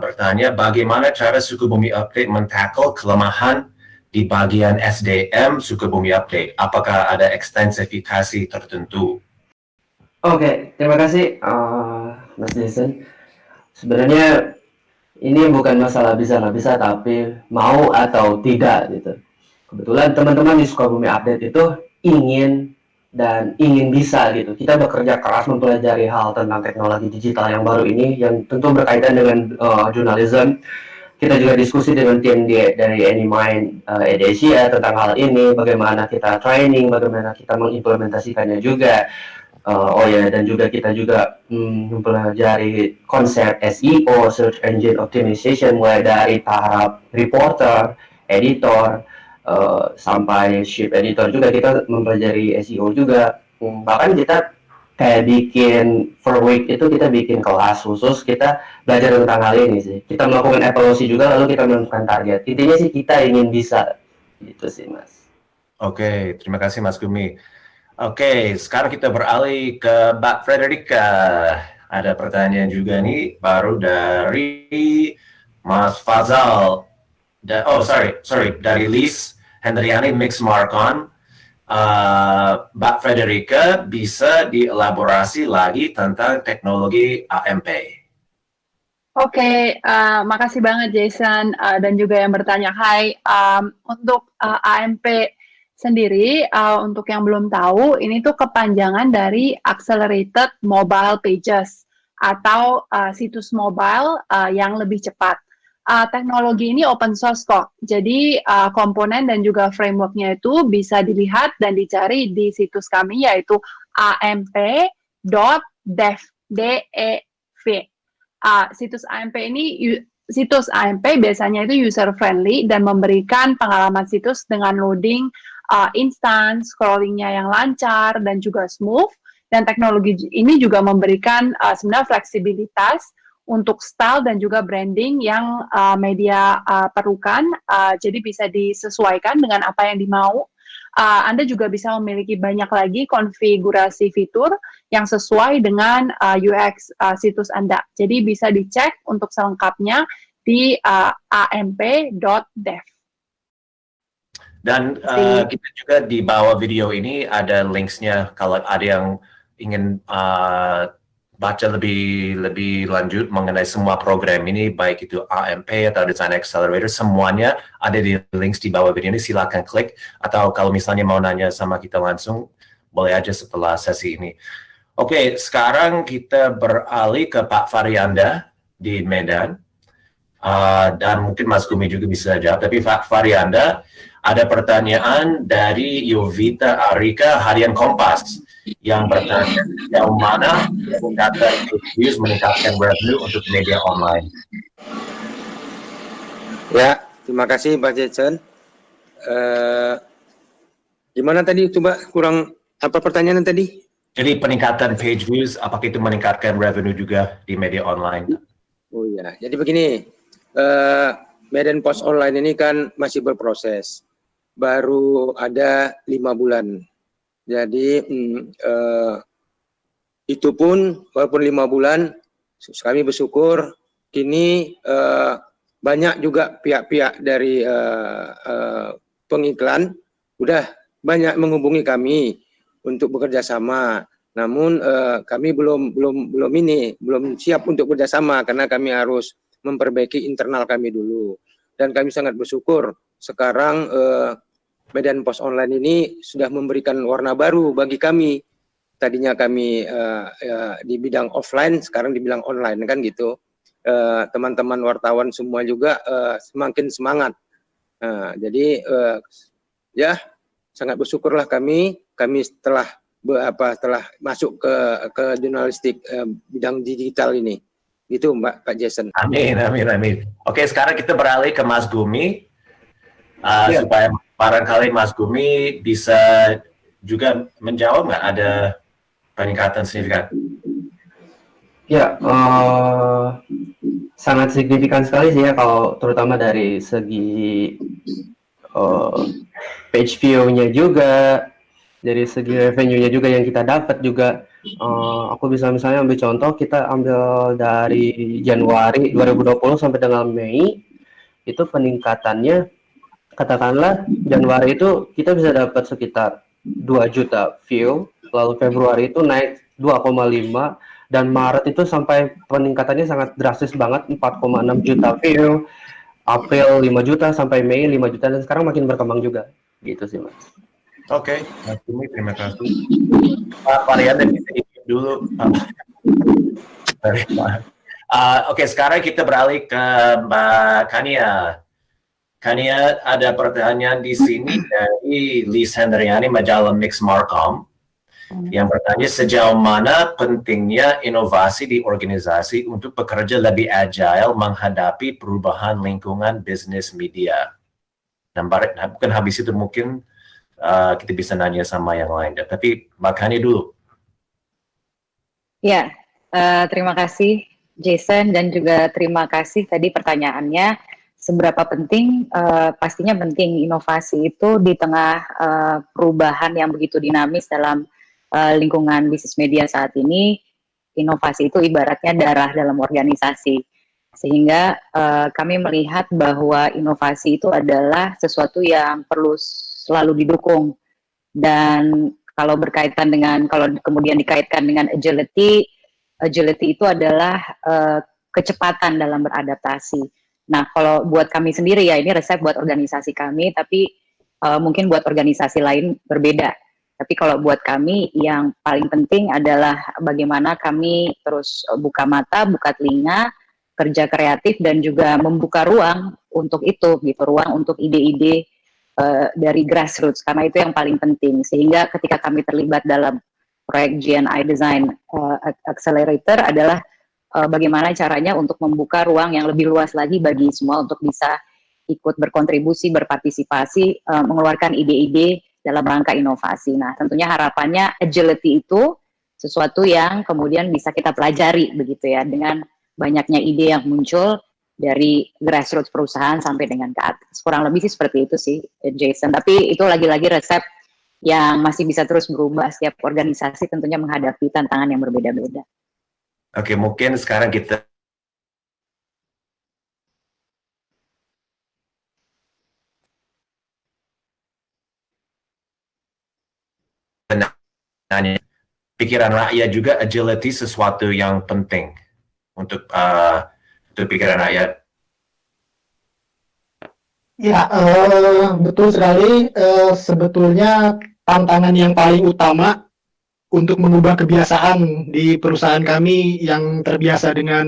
S14: bertanya bagaimana cara Sukabumi Update men-tackle kelemahan di bagian SDM Sukabumi Update. Apakah ada ekstensifikasi tertentu?
S10: Oke, terima kasih Mas Jason. Sebenarnya ini bukan masalah bisa nggak bisa, tapi mau atau tidak gitu. Kebetulan teman-teman di Sukabumi Update itu ingin bisa gitu. Kita bekerja keras mempelajari hal tentang teknologi digital yang baru ini yang tentu berkaitan dengan jurnalisme. Kita juga diskusi dengan tim dari Anymind Asia tentang hal ini, bagaimana kita training, bagaimana kita mengimplementasikannya juga. Dan juga kita juga mempelajari konsep SEO, Search Engine Optimization, mulai dari tahap reporter, editor, sampai ship editor juga kita mempelajari SEO juga. Bahkan kita kayak bikin for week itu kita bikin kelas khusus, kita belajar tentang hal ini sih. Kita melakukan evaluasi juga, lalu kita menentukan target. Intinya sih kita ingin bisa, gitu sih Mas.
S14: Oke, terima kasih Mas Gumi. Oke, sekarang kita beralih ke Mbak Frederica. Ada pertanyaan juga nih, baru dari Mas Fazal. Dari Liz Hendriani Mix Marcon. Mbak Frederica bisa dielaborasi lagi tentang teknologi AMP.
S8: Oke, makasih banget Jason dan juga yang bertanya. Hai, untuk AMP sendiri, untuk yang belum tahu, ini tuh kepanjangan dari Accelerated Mobile Pages atau situs mobile yang lebih cepat. Teknologi ini open source kok, jadi komponen dan juga frameworknya itu bisa dilihat dan dicari di situs kami yaitu amp.dev. Situs AMP biasanya itu user friendly dan memberikan pengalaman situs dengan loading instan, scrollingnya yang lancar dan juga smooth. Dan teknologi ini juga memberikan sebenarnya fleksibilitas untuk style dan juga branding yang media perlukan, jadi bisa disesuaikan dengan apa yang dimau. Anda juga bisa memiliki banyak lagi konfigurasi fitur yang sesuai dengan UX situs Anda. Jadi bisa dicek untuk selengkapnya di amp.dev.
S14: Dan kita juga di bawah video ini ada linksnya kalau ada yang ingin baca lebih lanjut mengenai semua program ini, baik itu AMP atau Design Accelerator, semuanya ada di links di bawah video ini. Silakan klik, atau kalau misalnya mau nanya sama kita langsung, boleh aja setelah sesi ini. Oke, sekarang kita beralih ke Pak Faryanda di Medan. Dan mungkin Mas Gumi juga bisa jawab, tapi Pak Faryanda, ada pertanyaan dari Yovita Arika Harian Kompas yang bertanya, sejauh mana meningkatkan views, meningkatkan revenue untuk media online?
S9: Ya, terima kasih Pak Jason. Gimana tadi? Coba kurang apa pertanyaan tadi?
S14: Jadi peningkatan page views, apakah itu meningkatkan revenue juga di media online?
S9: Oh ya, jadi begini, Medan Post Online ini kan masih berproses, baru ada 5 bulan. Jadi itu pun walaupun 5 bulan, kami bersyukur kini banyak juga pihak-pihak dari pengiklan udah banyak menghubungi kami untuk bekerja sama. Namun kami belum siap untuk bekerjasama karena kami harus memperbaiki internal kami dulu. Dan kami sangat bersyukur sekarang Medan Post Online ini sudah memberikan warna baru bagi kami. Tadinya kami di bidang offline, sekarang di bidang online kan gitu. Teman-teman wartawan semua juga semakin semangat. Jadi ya sangat bersyukurlah kami setelah masuk ke jurnalistik bidang digital ini. Itu Pak Jason.
S14: Amin. Oke, sekarang kita beralih ke Mas Gumi. Supaya barangkali Mas Gumi bisa juga menjawab nggak ada peningkatan signifikan?
S10: Ya, sangat signifikan sekali sih ya, kalau terutama dari segi page view-nya juga, dari segi revenue-nya juga yang kita dapat juga. Aku bisa misalnya ambil contoh, kita ambil dari Januari 2020 sampai dengan Mei, itu peningkatannya, katakanlah Januari itu kita bisa dapat sekitar 2 juta view, lalu Februari itu naik 2,5, dan Maret itu sampai peningkatannya sangat drastis banget, 4,6 juta view, April 5 juta, sampai Mei 5 juta, dan sekarang makin berkembang juga. Gitu sih Mas.
S14: Oke, Mas Gumi, terima kasih. Pak Faryanda bisa ikut dulu. Oke, sekarang kita beralih ke Mbak Kania. Kania, ada pertanyaan di sini dari Liz Hendriani, majalah Mix Marcom, yang bertanya sejauh mana pentingnya inovasi di organisasi untuk bekerja lebih agile menghadapi perubahan lingkungan bisnis media. Dan bukan habis itu mungkin kita bisa nanya sama yang lain, tapi Mbak Kania dulu.
S13: Ya, terima kasih Jason dan juga terima kasih tadi pertanyaannya. Seberapa penting? Pastinya penting inovasi itu di tengah perubahan yang begitu dinamis dalam lingkungan bisnis media saat ini. Inovasi itu ibaratnya darah dalam organisasi. Sehingga kami melihat bahwa inovasi itu adalah sesuatu yang perlu selalu didukung. Dan kalau berkaitan dengan, kalau kemudian dikaitkan dengan agility itu adalah kecepatan dalam beradaptasi. Nah, kalau buat kami sendiri ya, ini resep buat organisasi kami, tapi mungkin buat organisasi lain berbeda. Tapi kalau buat kami, yang paling penting adalah bagaimana kami terus buka mata, buka telinga, kerja kreatif, dan juga membuka ruang untuk itu, gitu, ruang untuk ide-ide dari grassroots, karena itu yang paling penting. Sehingga ketika kami terlibat dalam proyek GNI Design Accelerator adalah bagaimana caranya untuk membuka ruang yang lebih luas lagi bagi semua untuk bisa ikut berkontribusi, berpartisipasi, mengeluarkan ide-ide dalam rangka inovasi. Nah, tentunya harapannya agility itu sesuatu yang kemudian bisa kita pelajari begitu ya, dengan banyaknya ide yang muncul dari grassroots perusahaan sampai dengan ke atas. Kurang lebih sih seperti itu sih, Jason. Tapi itu lagi-lagi resep yang masih bisa terus berubah. Setiap organisasi tentunya menghadapi tantangan yang berbeda-beda.
S14: Oke, mungkin sekarang kita nanya, pikiran rakyat juga agility sesuatu yang penting untuk pikiran rakyat.
S6: Ya, betul sekali. Sebetulnya tantangan yang paling utama untuk mengubah kebiasaan di perusahaan kami yang terbiasa dengan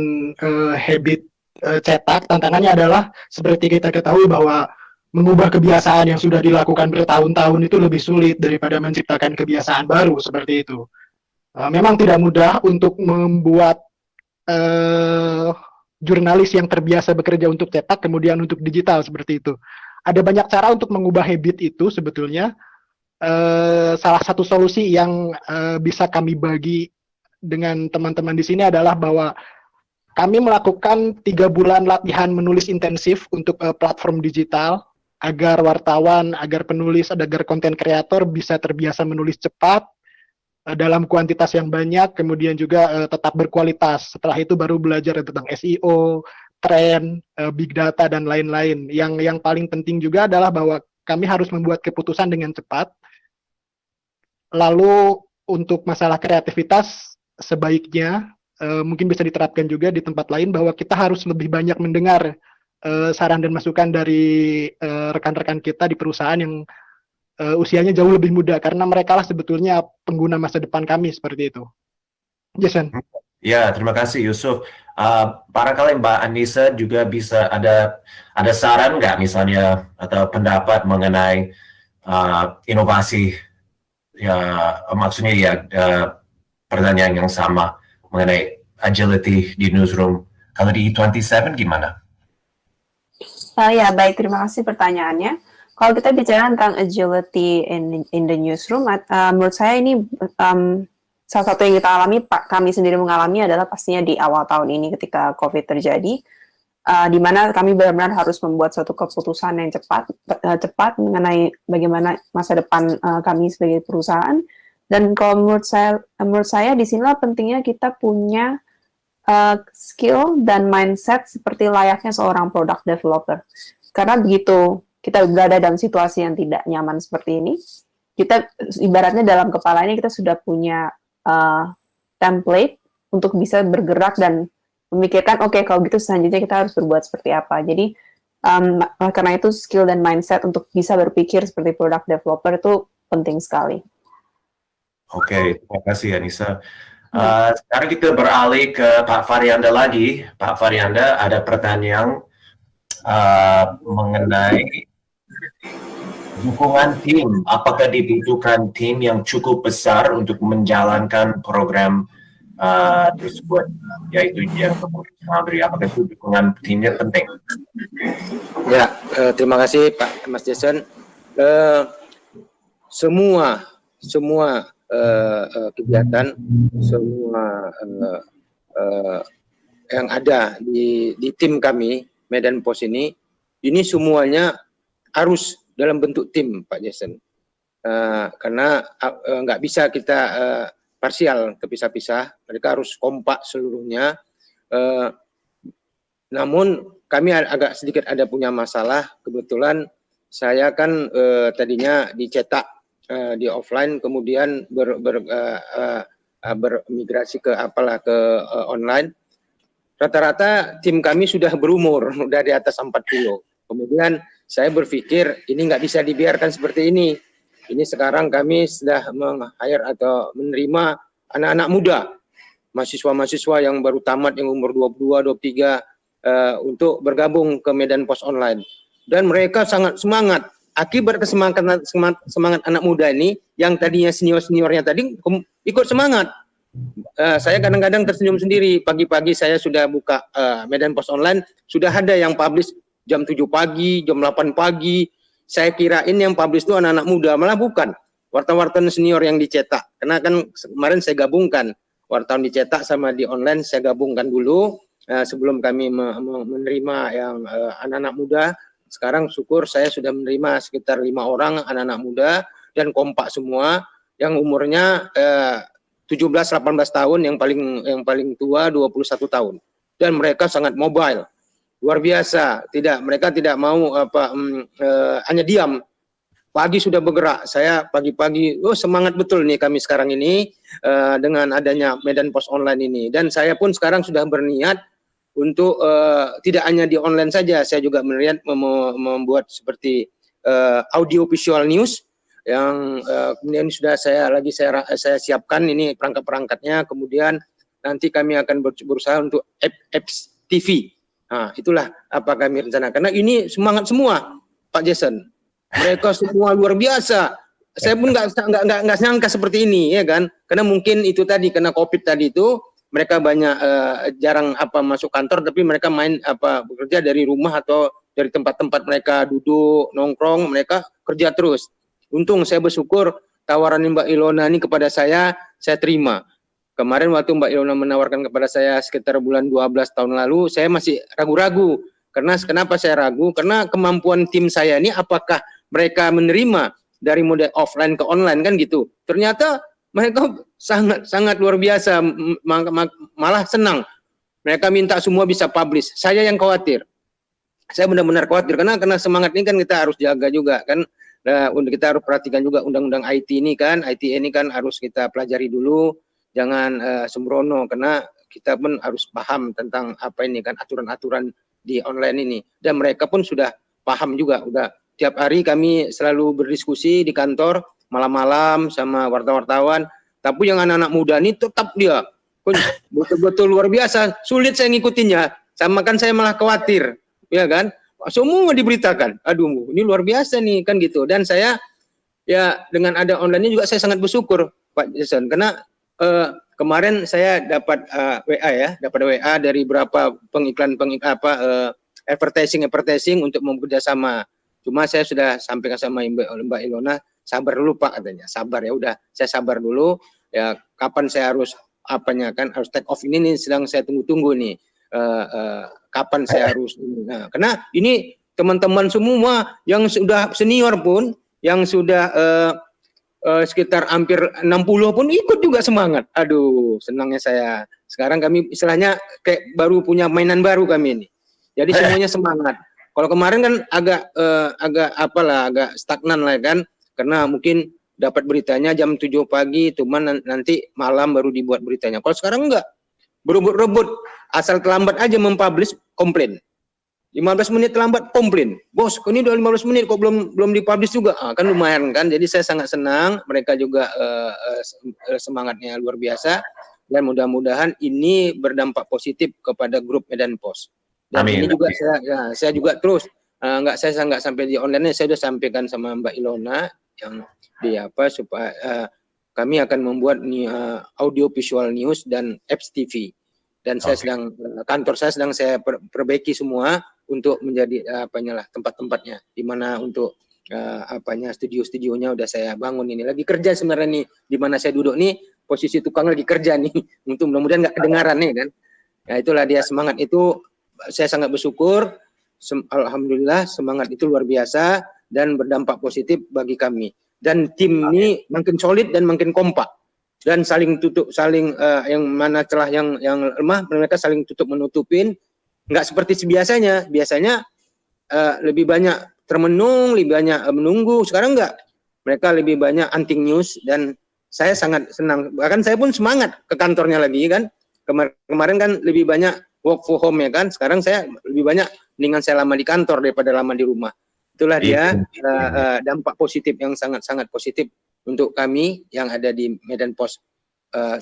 S6: habit cetak, tantangannya adalah seperti kita ketahui bahwa mengubah kebiasaan yang sudah dilakukan bertahun-tahun itu lebih sulit daripada menciptakan kebiasaan baru seperti itu. Memang tidak mudah untuk membuat jurnalis yang terbiasa bekerja untuk cetak kemudian untuk digital seperti itu. Ada banyak cara untuk mengubah habit itu sebetulnya. Salah satu solusi yang bisa kami bagi dengan teman-teman di sini adalah bahwa kami melakukan 3 bulan latihan menulis intensif untuk platform digital agar wartawan, agar penulis, agar konten kreator bisa terbiasa menulis cepat dalam kuantitas yang banyak, kemudian juga tetap berkualitas. Setelah itu baru belajar tentang SEO, tren, big data, dan lain-lain. Yang paling penting juga adalah bahwa kami harus membuat keputusan dengan cepat. Lalu untuk masalah kreativitas, sebaiknya mungkin bisa diterapkan juga di tempat lain bahwa kita harus lebih banyak mendengar saran dan masukan dari rekan-rekan kita di perusahaan yang usianya jauh lebih muda, karena mereka lah sebetulnya pengguna masa depan kami seperti itu. Jason.
S14: Ya, terima kasih Yusuf. Barangkali Mbak Anissa juga bisa ada saran nggak misalnya atau pendapat mengenai inovasi, ya maksudnya ya pertanyaan yang sama mengenai agility di newsroom. Kalau di E27 gimana?
S5: Ya, baik, terima kasih pertanyaannya. Kalau kita bicara tentang agility in the newsroom, menurut saya ini salah satu yang kita alami, kami sendiri mengalami adalah pastinya di awal tahun ini ketika COVID terjadi, di mana kami benar-benar harus membuat suatu keputusan yang cepat mengenai bagaimana masa depan kami sebagai perusahaan. Dan kalau menurut saya disinilah pentingnya kita punya skill dan mindset seperti layaknya seorang product developer. Karena begitu kita berada dalam situasi yang tidak nyaman seperti ini, kita ibaratnya dalam kepala ini kita sudah punya template untuk bisa bergerak dan memikirkan, oke, kalau gitu selanjutnya kita harus berbuat seperti apa. Jadi karena itu skill dan mindset untuk bisa berpikir seperti product developer itu penting sekali.
S14: Oke, terima kasih Anissa. Sekarang kita beralih ke Pak Faryanda lagi. Pak Faryanda, ada pertanyaan mengenai dukungan tim. Apakah dibutuhkan tim yang cukup besar untuk menjalankan program tersebut, yaitu yang Mabri? Apakah itu dukungan timnya penting?
S9: Ya, terima kasih Pak Mas Jason. Semua kegiatan semua yang ada di tim kami Medan Post ini semuanya harus dalam bentuk tim, Pak Jason. Karena nggak bisa kita parsial, kepisah-pisah. Mereka harus kompak seluruhnya. Namun kami agak sedikit ada punya masalah. Kebetulan saya kan tadinya dicetak di offline, kemudian bermigrasi ke online. Rata-rata tim kami sudah berumur, sudah di atas 40. Kemudian saya berpikir ini nggak bisa dibiarkan seperti ini. Ini sekarang kami sudah meng-hire atau menerima anak-anak muda, mahasiswa-mahasiswa yang baru tamat, yang umur 22, 23, untuk bergabung ke Medan Post Online. Dan mereka sangat semangat. Akibat semangat anak muda ini, yang tadinya senior-seniornya tadi ikut semangat. Saya kadang-kadang tersenyum sendiri. Pagi-pagi saya sudah buka Medan Post Online, sudah ada yang publish jam 7 pagi, jam 8 pagi. Saya kirain yang publish itu anak-anak muda, malah bukan. Wartawan-wartawan senior yang dicetak. Karena kan kemarin saya gabungkan wartawan dicetak sama di online, saya gabungkan dulu sebelum kami menerima yang anak-anak muda. Sekarang syukur saya sudah menerima sekitar 5 orang anak-anak muda dan kompak semua, yang umurnya 17-18 tahun, yang paling tua 21 tahun. Dan mereka sangat mobile. Luar biasa, mereka tidak mau hanya diam. Pagi sudah bergerak. Saya pagi-pagi, semangat betul nih kami sekarang ini dengan adanya Medan Post Online ini. Dan saya pun sekarang sudah berniat untuk tidak hanya di online saja. Saya juga berniat membuat seperti audio visual news yang kemudian sudah saya siapkan ini perangkat-perangkatnya. Kemudian nanti kami akan berusaha untuk apps TV. Nah, itulah apa kami rencanakan. Karena ini semangat semua, Pak Jason. Mereka semua luar biasa. Saya pun nggak nyangka seperti ini, ya kan? Karena mungkin itu tadi, karena COVID tadi itu mereka banyak jarang masuk kantor, tapi mereka bekerja dari rumah atau dari tempat-tempat mereka duduk nongkrong, mereka kerja terus. Untung saya bersyukur tawaran Mbak Ilona ini kepada saya terima. Kemarin waktu Mbak Ilona menawarkan kepada saya sekitar bulan 12 tahun lalu, saya masih ragu-ragu. Kenapa saya ragu? Karena kemampuan tim saya ini apakah mereka menerima dari model offline ke online kan gitu. Ternyata mereka sangat luar biasa, malah senang. Mereka minta semua bisa publish. Saya yang khawatir. Saya benar-benar khawatir karena semangat ini kan kita harus jaga juga kan. Kita harus perhatikan juga undang-undang IT ini kan. IT ini kan harus kita pelajari dulu. Jangan sembrono, karena kita pun harus paham tentang aturan-aturan di online ini. Dan mereka pun sudah paham juga. Udah tiap hari kami selalu berdiskusi di kantor malam-malam sama wartawan-wartawan. Tapi yang anak-anak muda ini tetap dia betul-betul luar biasa. Sulit saya ngikutinnya. Sama kan saya malah khawatir, ya kan? Semua diberitakan. Aduh, ini luar biasa nih kan gitu. Dan saya ya dengan ada online ini juga saya sangat bersyukur, Pak Jason, karena kemarin saya dapat WA dari beberapa advertising untuk bekerja sama. Cuma saya sudah sampaikan sama Mbak Ilona, sabar dulu Pak katanya. Sabar ya udah, saya sabar dulu. Ya kapan saya harus harus take off ini nih sedang saya tunggu-tunggu nih. Kapan saya harus karena ini teman-teman semua yang sudah senior pun yang sudah sekitar hampir 60 pun ikut juga semangat. Aduh, senangnya saya. Sekarang kami istilahnya kayak baru punya mainan baru kami ini. Jadi semuanya semangat. Kalau kemarin kan agak stagnan lah kan, karena mungkin dapat beritanya jam 7 pagi, cuman nanti malam baru dibuat beritanya. Kalau sekarang enggak, berebut-rebut, asal terlambat aja mempublish komplain. 15 menit terlambat komplain. Bos, ini udah 15 menit kok belum dipublish juga. Kan lumayan kan. Jadi saya sangat senang, mereka juga semangatnya luar biasa dan mudah-mudahan ini berdampak positif kepada grup Medan Post. Dan ini juga saya juga terus saya nggak sampai di online, saya sudah sampaikan sama Mbak Ilona yang supaya kami akan membuat audio visual news dan apps TV. Dan saya kantor saya sedang saya perbaiki semua untuk menjadi tempat-tempatnya di mana untuk studio-studionya udah saya bangun ini. Lagi kerja sebenarnya nih, di mana saya duduk nih, posisi tukang lagi kerja nih. Untuk mudah-mudahan nggak kedengaran nih kan. Ya itulah dia semangat itu, saya sangat bersyukur. Alhamdulillah semangat itu luar biasa dan berdampak positif bagi kami. Dan tim ini makin solid dan makin kompak dan saling yang mana celah yang lemah mereka saling tutup menutupin. Nggak seperti biasanya. Biasanya lebih banyak termenung, lebih banyak menunggu. Sekarang enggak. Mereka lebih banyak hunting news dan saya sangat senang. Bahkan saya pun semangat ke kantornya lagi kan. Kemarin kan lebih banyak work from home ya kan. Sekarang saya lebih banyak mendingan saya lama di kantor daripada lama di rumah. Itulah dia dampak positif yang sangat-sangat positif untuk kami yang ada di Medan Post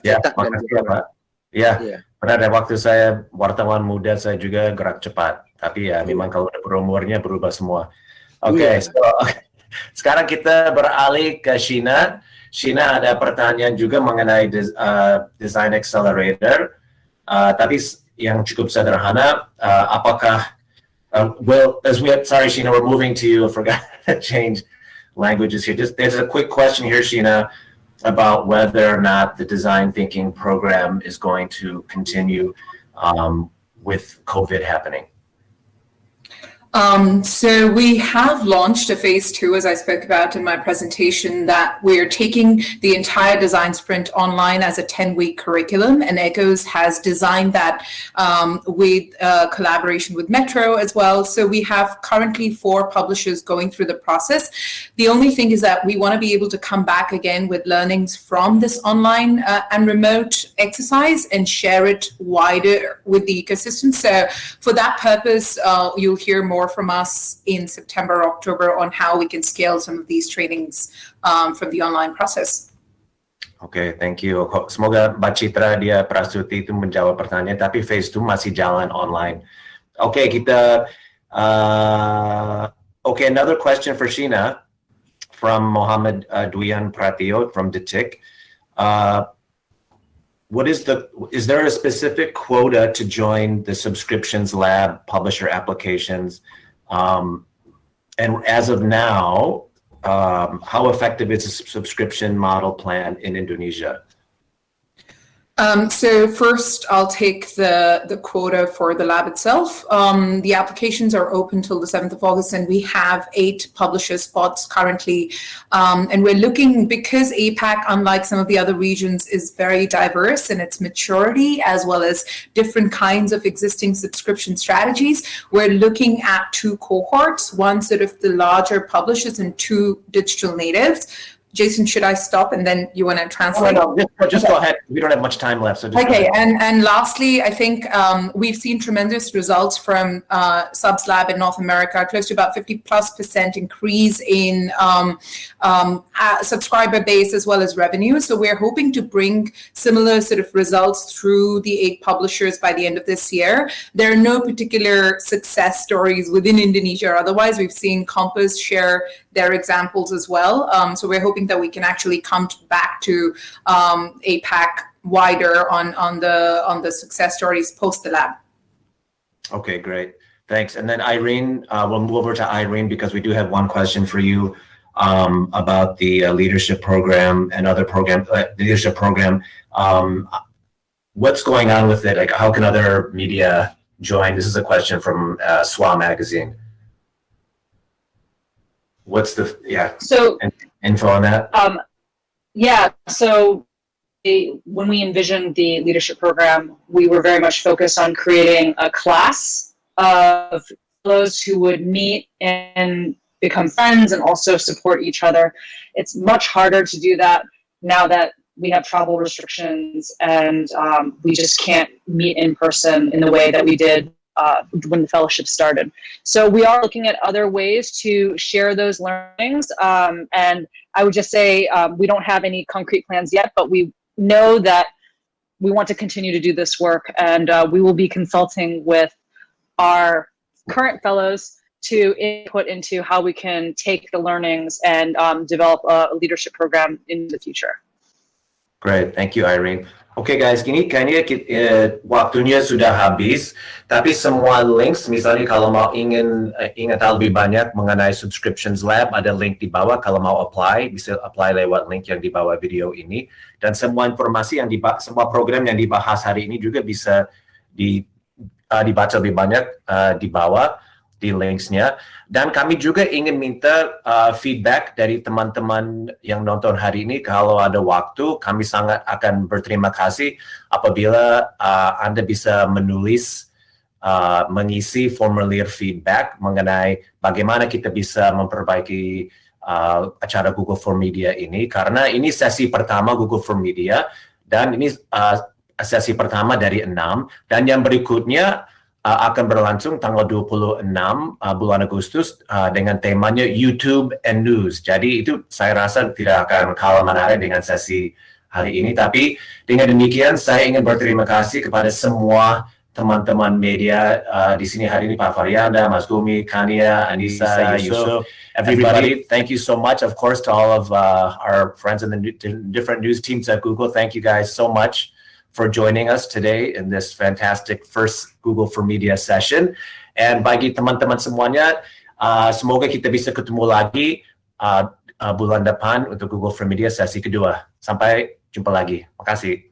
S9: cetak dan
S14: Pak. Ya, pada waktu saya wartawan muda saya juga gerak cepat. Tapi ya memang kalau berumurnya berubah semua. Oke, sekarang kita beralih ke Sheena. Sheena ada pertanyaan juga mengenai Design Accelerator. Tapi yang cukup sederhana, apakah sorry Sheena, we're moving to you. I forgot to change languages here. There's a quick question here, Sheena, about whether or not the design thinking program is going to continue with COVID happening.
S12: So we have launched a phase 2, as I spoke about in my presentation, that we're taking the entire design sprint online as a 10-week curriculum, and Echoes has designed that with collaboration with Metro as well. So we have currently 4 publishers going through the process. The only thing is that we want to be able to come back again with learnings from this online and remote exercise and share it wider with the ecosystem. So for that purpose, you'll hear more from us in September, October on how we can scale some of these trainings from the online process.
S14: Oke, thank you. Semoga Mbak Citra dia Prasuti itu menjawab pertanyaan, tapi phase 2 masih jalan online. Oke, another question for Sheena from Mohammed Duyan Pratio from Detik. Is there a specific quota to join the Subscriptions Lab publisher applications? And as of now, how effective is a subscription model plan in Indonesia?
S12: So first, I'll take the quota for the lab itself. The applications are open till the 7th of August, and we have 8 publisher spots currently. And we're looking, because APAC, unlike some of the other regions, is very diverse in its maturity, as well as different kinds of existing subscription strategies. We're looking at 2 cohorts, one sort of the larger publishers and 2 digital natives. Jason, should I stop and then you want to translate?
S14: No, just go ahead. We don't have much time left. So just
S12: okay, and lastly, I think we've seen tremendous results from Subs Lab in North America, close to about 50+% increase in subscriber base as well as revenue. So we're hoping to bring similar sort of results through the 8 publishers by the end of this year. There are no particular success stories within Indonesia. Otherwise, we've seen Compass share their examples as well. So we're hoping that we can actually come back to APAC wider on the success stories post the lab.
S14: Okay, great. Thanks. And then Irene, we'll move over to Irene because we do have one question for you about the leadership program and other program, leadership program. What's going on with it? Like, how can other media join? This is a question from SWA Magazine. What's the info on that?
S4: So when we envisioned the leadership program, we were very much focused on creating a class of fellows who would meet and become friends and also support each other. It's much harder to do that now that we have travel restrictions and we just can't meet in person in the way that we did when the fellowship started. So we are looking at other ways to share those learnings. And I would just say we don't have any concrete plans yet, but we know that we want to continue to do this work, and we will be consulting with our current fellows to input into how we can take the learnings and develop a leadership program in the future.
S14: Great, thank you, Irene. Oke guys, gini kayaknya waktunya sudah habis. Tapi semua links, misalnya kalau mau ingin tahu lebih banyak mengenai Subscriptions Lab, ada link di bawah. Kalau mau apply, bisa apply lewat link yang di bawah video ini. Dan semua informasi semua program yang dibahas hari ini juga bisa dibaca lebih banyak di bawah di linksnya. Dan kami juga ingin minta feedback dari teman-teman yang nonton hari ini. Kalau ada waktu, kami sangat akan berterima kasih apabila Anda bisa menulis, mengisi formulir feedback mengenai bagaimana kita bisa memperbaiki acara Google for Media ini. Karena ini sesi pertama Google for Media, dan ini sesi pertama dari 6. Dan yang berikutnya akan berlangsung tanggal 26 bulan Agustus dengan temanya YouTube and News. Jadi itu saya rasa tidak akan kalah menarik dengan sesi hari ini. Tapi dengan demikian saya ingin berterima kasih kepada semua teman-teman media di sini hari ini, Pak Faryanda, Mas Gumi, Kania, Anissa, Yusuf, everybody. Thank you so much, of course, to all of our friends in the different news teams at Google. Thank you guys so much for joining us today in this fantastic first Google for Media session. And bagi teman-teman semuanya, semoga kita bisa ketemu lagi bulan depan untuk Google for Media sesi kedua. Sampai jumpa lagi. Makasih.